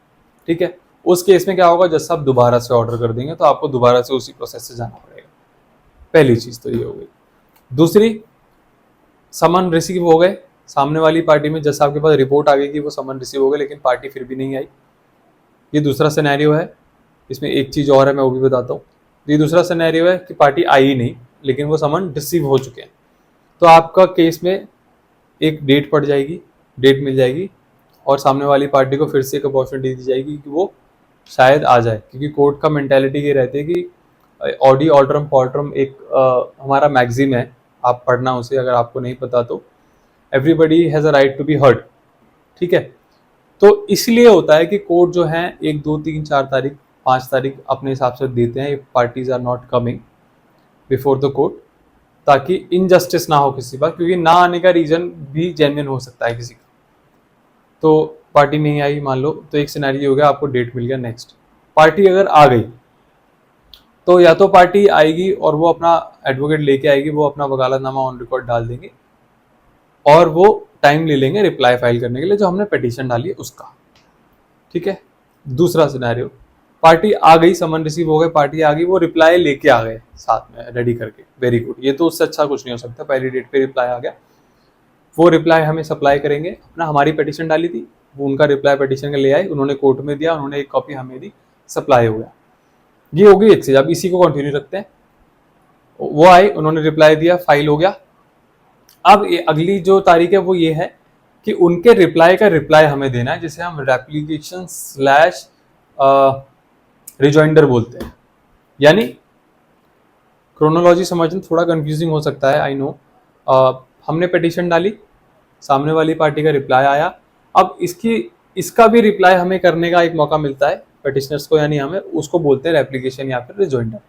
ठीक है। उस केस में क्या होगा, जज साहब दोबारा से ऑर्डर कर देंगे, तो आपको दोबारा से उसी प्रोसेस से जाना पड़ेगा। पहली चीज़ तो ये हो गई। दूसरी, समन रिसीव हो गए, सामने वाली पार्टी में जज साहब के पास रिपोर्ट आ गई कि वो समन रिसीव हो गए लेकिन पार्टी फिर भी नहीं आई, ये दूसरा सिनेरियो है। इसमें एक चीज़ और है, मैं वो भी बताता हूँ। ये दूसरा सिनेरियो है कि पार्टी आई ही नहीं, लेकिन वो समन रिसीव हो चुके हैं। तो आपका केस में एक डेट पड़ जाएगी, डेट मिल जाएगी, और सामने वाली पार्टी को फिर से एक अपॉर्चुनिटी दी जाएगी कि वो शायद आ जाए, क्योंकि कोर्ट का मेंटेलिटी ये रहती है कि ऑडी ऑल्ट्रम पॉल्ट्रम एक हमारा मैगजीन है, आप पढ़ना उसे अगर आपको नहीं पता तो। Everybody has a right to be heard, ठीक है। तो इसलिए होता है कि कोर्ट जो है 1, 2, 3, 4 तारीख, 5 तारीख अपने हिसाब से देते हैं, if parties are not coming before the court, ताकि इनजस्टिस ना हो किसी बात, क्योंकि ना आने का रीजन भी जेन्युइन हो सकता है किसी का। तो पार्टी नहीं आई मान लो, तो एक सिनेरियो हो गया, आपको डेट मिल गया। नेक्स्ट पार्टी अगर आ गई तो या तो पार्टी आएगी और वो अपना एडवोकेट लेके आएगी, वो अपना वकालतनामा ऑन रिकॉर्ड डाल देंगे, और वो टाइम ले लेंगे रिप्लाई फाइल करने के लिए जो हमने पिटीशन डाली है उसका, ठीक है। दूसरा सिनेरियो, पार्टी आ गई, समन रिसीव हो गए, पार्टी आ गई, वो रिप्लाई लेके आ गए साथ में रेडी करके, वेरी गुड, ये तो उससे अच्छा कुछ नहीं हो सकता। पहली डेट पे रिप्लाई आ गया, वो रिप्लाई हमें सप्लाई करेंगे, अपना हमारी पिटीशन डाली थी, वो उनका रिप्लाई पिटीशन का ले आए, उन्होंने कोर्ट में दिया, उन्होंने एक कॉपी हमें दी, सप्लाई हो गया। ये हो गई एक चीज। अब इसी को कंटिन्यू रखते हैं। वो आए, उन्होंने रिप्लाई दिया, फाइल हो गया। अब अगली जो तारीख है वो ये है कि उनके रिप्लाई का रिप्लाई हमें देना है, जिसे हम रेप्लिकेशन स्लैश रिजॉइंडर बोलते हैं। यानी क्रोनोलॉजी समझना थोड़ा कंफ्यूजिंग हो सकता है, आई नो। हमने पिटीशन डाली, सामने वाली पार्टी का रिप्लाई आया, अब इसका भी रिप्लाई हमें करने का एक मौका मिलता है पिटिशनर्स को, यानी हमें उसको बोलते हैं रेप्लिकेशन या फिर रिजॉइंडर।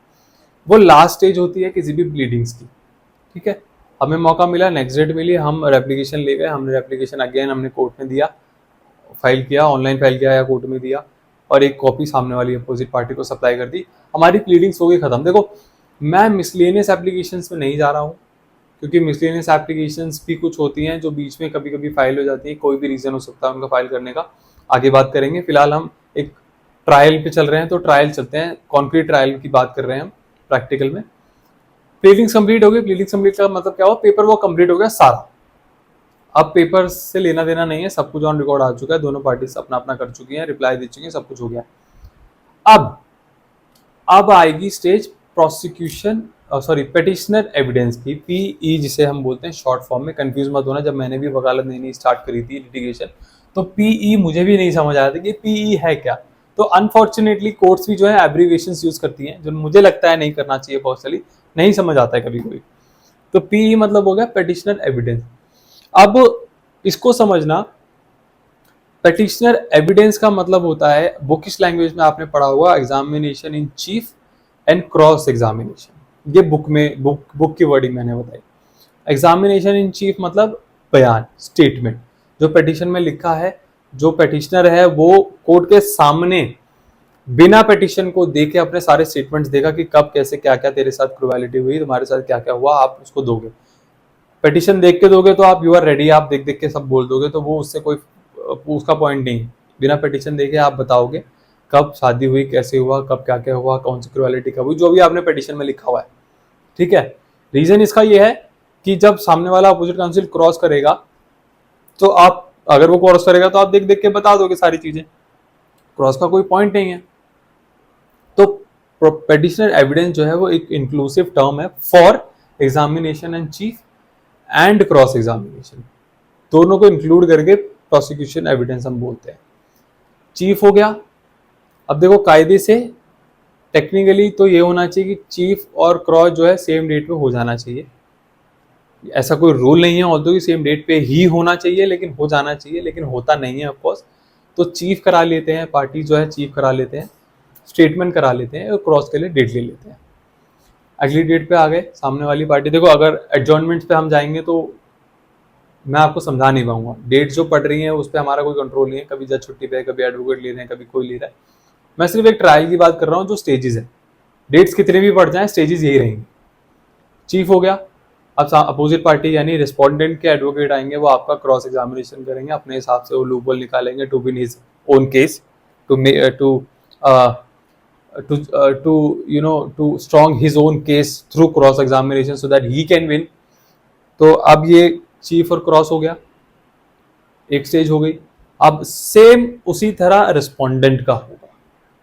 वो लास्ट स्टेज होती है किसी भी प्लीडिंग्स की, ठीक है। हमें मौका मिला, नेक्स्ट डेट मिली, हम रेप्लिकेशन ले गए, हमने रेप्लिकेशन अगेन हमने कोर्ट में दिया, फाइल किया, ऑनलाइन फाइल किया या कोर्ट में दिया, और एक कॉपी सामने वाली अपोजिट पार्टी को सप्लाई कर दी, हमारी प्लीडिंग्स हो गई खत्म। देखो, मैं मिसलेनियस एप्लीकेशंस में नहीं जा रहा हूँ, क्योंकि मिसलेनियस एप्लीकेशंस भी कुछ होती हैं जो बीच में कभी कभी फाइल हो जाती है, कोई भी रीज़न हो सकता है उनका फाइल करने का, आगे बात करेंगे। फिलहाल हम एक ट्रायल पे चल रहे हैं, तो ट्रायल चलते हैं, कॉन्क्रीट ट्रायल की बात कर रहे हैं हम प्रैक्टिकल में। प्लीडिंग्स कंप्लीट हो गई, प्लीडिंग्स कंप्लीट का मतलब क्या हुआ, पेपर वर्क कंप्लीट हो गया सारा। अब पेपर से लेना देना नहीं है, सब कुछ ऑन रिकॉर्ड आ चुका है, दोनों पार्टीज अपना अपना कर चुकी हैं, रिप्लाई दे चुकी हैं, सब कुछ हो गया। अब आएगी stage prosecution, sorry petitioner evidence की, पीई जिसे हम बोलते हैं शॉर्ट फॉर्म में। कंफ्यूज मत होना, जब मैंने भी वकालत नई स्टार्ट करी थी लिटिगेशन, तो पीई मुझे भी नहीं समझ आया था कि पीई है क्या। तो अनफॉर्चुनेटली कोर्ट्स भी जो है एब्रीविएशंस यूज करती हैं, जो मुझे लगता है नहीं करना चाहिए, पर्सनली नहीं समझ आता है कभी कभी। तो पीई मतलब हो गया पिटिशनर एविडेंस। अब इसको समझना, पिटिशनर एविडेंस का मतलब होता है, बुकिश लैंग्वेज में आपने पढ़ा होगा, examination in cheap and cross examination. ये बुक की वर्डिंग मैंने बताई। एग्जामिनेशन इन चीफ मतलब बयान, स्टेटमेंट, जो पिटिशन में लिखा है, जो पिटिशनर है वो कोर्ट के सामने बिना पिटिशन को देखे अपने सारे स्टेटमेंट्स देगा कि कब कैसे क्या क्या तेरे साथ क्रुएलिटी हुई, तुम्हारे साथ क्या क्या हुआ, आप उसको दोगे। पिटिशन देख के दोगे तो आप यू आर रेडी, आप देख देख के सब बोल दोगे, तो वो उससे कोई उसका पॉइंट नहीं है। बिना पिटिशन देखे आप बताओगे कब शादी हुई, कैसे हुआ, कब क्या क्या हुआ, कौन सी क्रुएलिटी कब हुई, जो भी आपने पिटिशन में लिखा हुआ है, ठीक है। रीजन इसका ये है कि जब सामने वाला अपोजिट काउंसिल क्रॉस करेगा, तो आप अगर वो क्रॉस करेगा तो आप देख देख के बता दोगे सारी चीजें, क्रॉस का कोई पॉइंट नहीं है। तो पिटिशनर एविडेंस जो है वो एक इंक्लूसिव टर्म है for examination and cheap and cross examination, दोनों को इंक्लूड करके प्रोसिक्यूशन एविडेंस हम बोलते हैं। चीफ हो गया। अब देखो, कायदे से टेक्निकली तो ये होना चाहिए कि चीफ और क्रॉस जो है सेम डेट पे हो जाना चाहिए, ऐसा कोई रूल नहीं है, ऑल्दो कि सेम डेट पे ही होना चाहिए, लेकिन हो जाना चाहिए, लेकिन होता नहीं है ऑफकोर्स। तो चीफ करा लेते हैं, पार्टी जो है चीफ करा लेते हैं, स्टेटमेंट करा लेते हैं, और क्रॉस के लिए डेट ले लेते हैं। अगली डेट पे आ गए सामने वाली पार्टी। देखो, अगर एडजॉर्नमेंट्स पे हम जाएंगे तो मैं आपको समझा नहीं पाऊंगा, डेट जो पड़ रही है उस पर हमारा कोई कंट्रोल नहीं है, कभी जज छुट्टी पे है, कभी एडवोकेट ले रहे हैं, कभी कोई ले रहा है। मैं सिर्फ एक ट्रायल की बात कर रहा हूँ, जो स्टेजेस है, डेट्स कितने भी पड़ जाएं, स्टेजेस यही रहेंगे। चीफ हो गया। अब अपोजिट पार्टी यानी रिस्पोंडेंट के एडवोकेट आएंगे, वो आपका क्रॉस एग्जामिनेशन करेंगे, अपने हिसाब से वो लूपहोल निकालेंगे to win his own case, to strong his own case through cross examination so that he can win. तो अब ये चीफ और क्रॉस हो गया, एक स्टेज हो गई। अब सेम उसी तरह रिस्पोंडेंट का होगा।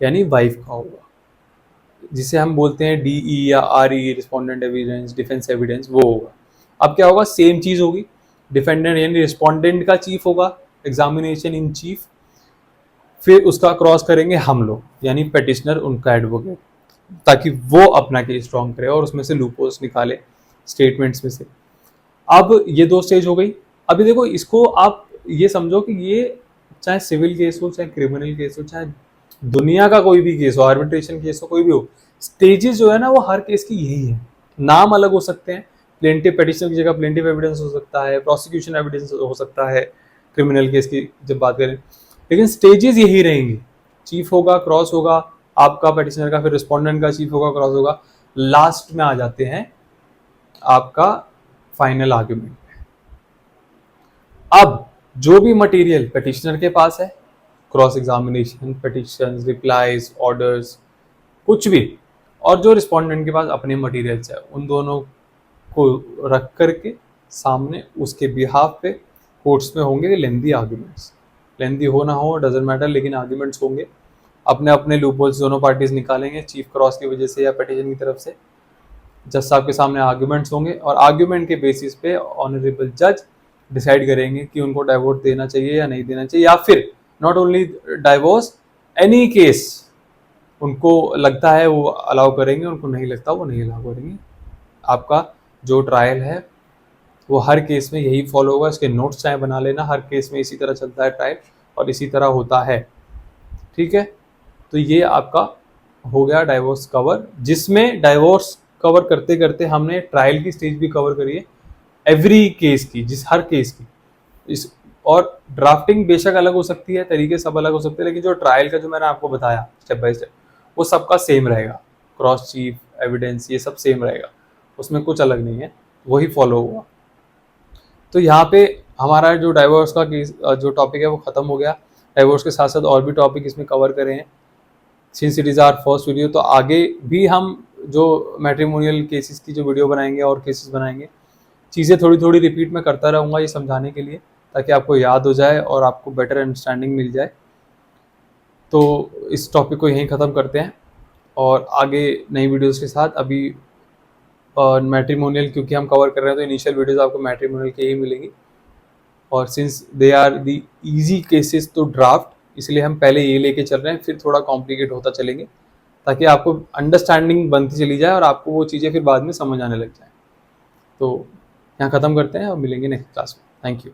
यानी वाइफ का होगा, जिसे हम बोलते हैं DE या RE, respondent evidence, defence evidence, वो होगा। अब क्या होगा, सेम चीज होगी, डिफेंडेंट यानी रिस्पोंडेंट का चीफ होगा, एग्जामिनेशन इन चीफ, फिर उसका क्रॉस करेंगे हम लोग यानी पेटिशनर, उनका एडवोकेट, ताकि वो अपना केस स्ट्रॉन्ग करे और उसमें से लूपहोल्स निकाले स्टेटमेंट्स में से। अब ये दो स्टेज हो गई। अभी देखो, इसको आप ये समझो कि ये चाहे सिविल केस हो, चाहे क्रिमिनल केस हो, चाहे दुनिया का कोई भी केस हो, आर्बिट्रेशन केस हो, कोई भी हो, स्टेजेस जो है ना वो हर केस की यही है। नाम अलग हो सकते हैं, प्लेंटिव पेटिशनर की जगह प्लेंटिव एविडेंस हो सकता है, प्रोसिक्यूशन एविडेंस हो सकता है क्रिमिनल केस की जब बात करें, लेकिन स्टेजेस यही रहेंगी। चीफ होगा, क्रॉस होगा आपका पेटिशनर का, फिर रिस्पोंडेंट का चीफ होगा, क्रॉस होगा, लास्ट में आ जाते हैं आपका फाइनल आर्ग्यूमेंट। अब जो भी मटेरियल पेटिशनर के पास है, cross examination, petitions, replies, orders, कुछ भी, और जो रिस्पोंडेंट के पास अपने मटेरियल्स है, उन दोनों को रख करके सामने उसके बिहाफ पे कोर्ट्स में होंगे लेंदी आर्ग्यूमेंट्स। लेंदी हो ना हो डजंट मैटर, लेकिन आर्ग्यूमेंट्स होंगे। अपने अपने लूपहोल्स दोनों पार्टीज निकालेंगे, चीफ क्रॉस की वजह से या पिटीशन की तरफ से। जज साहब के सामने आर्ग्यूमेंट्स होंगे और आर्ग्यूमेंट के बेसिस पे ऑनरेबल जज डिसाइड करेंगे कि उनको डाइवोर्स देना चाहिए या नहीं देना चाहिए, या फिर not only divorce, any case उनको लगता है वो अलाउ करेंगे, उनको नहीं लगता वो नहीं अलाउ करेंगे। आपका जो ट्रायल है वो हर केस में यही फॉलो होगा। इसके नोट्स चाहे बना लेना, हर केस में इसी तरह चलता है ट्रायल और इसी तरह होता है। ठीक है, तो ये आपका हो गया डाइवोर्स कवर, जिसमें डाइवोर्स कवर करते करते हमने ट्रायल की स्टेज भी कवर करी है, एवरी केस की, जिस हर केस की। इस और ड्राफ्टिंग बेशक अलग हो सकती है, तरीके सब अलग हो सकते हैं, लेकिन जो ट्रायल का जो मैंने आपको बताया स्टेप बाय स्टेप, वो सबका सेम रहेगा। क्रॉस चीफ, एविडेंस, ये सब सेम रहेगा, उसमें कुछ अलग नहीं है, वही फॉलो हुआ। तो यहाँ पे हमारा जो डाइवोर्स का केस जो टॉपिक है वो खत्म हो गया। डाइवोर्स के साथ साथ और भी टॉपिक इसमें कवर करे हैं, since it is our first video. तो आगे भी हम जो मैट्रिमोनियल केसेस की जो वीडियो बनाएंगे और केसेस बनाएंगे, चीज़ें थोड़ी थोड़ी रिपीट में करता रहूँगा ये समझाने के लिए, ताकि आपको याद हो जाए और आपको बेटर अंडरस्टैंडिंग मिल जाए। तो इस टॉपिक को यहीं ख़त्म करते हैं और आगे नई वीडियोस के साथ। अभी मैट्रिमोनियल क्योंकि हम कवर कर रहे हैं तो इनिशियल वीडियोस आपको मैट्रिमोनियल के ही मिलेंगी, और since they are the easy cases to draft, इसलिए हम पहले ये लेके चल रहे हैं, फिर थोड़ा कॉम्प्लिकेट होता चलेंगे, ताकि आपको अंडरस्टैंडिंग बनती चली जाए और आपको वो चीज़ें फिर बाद में समझ आने लग जाए। तो यहाँ ख़त्म करते हैं और मिलेंगे नेक्स्ट क्लास में। Thank you.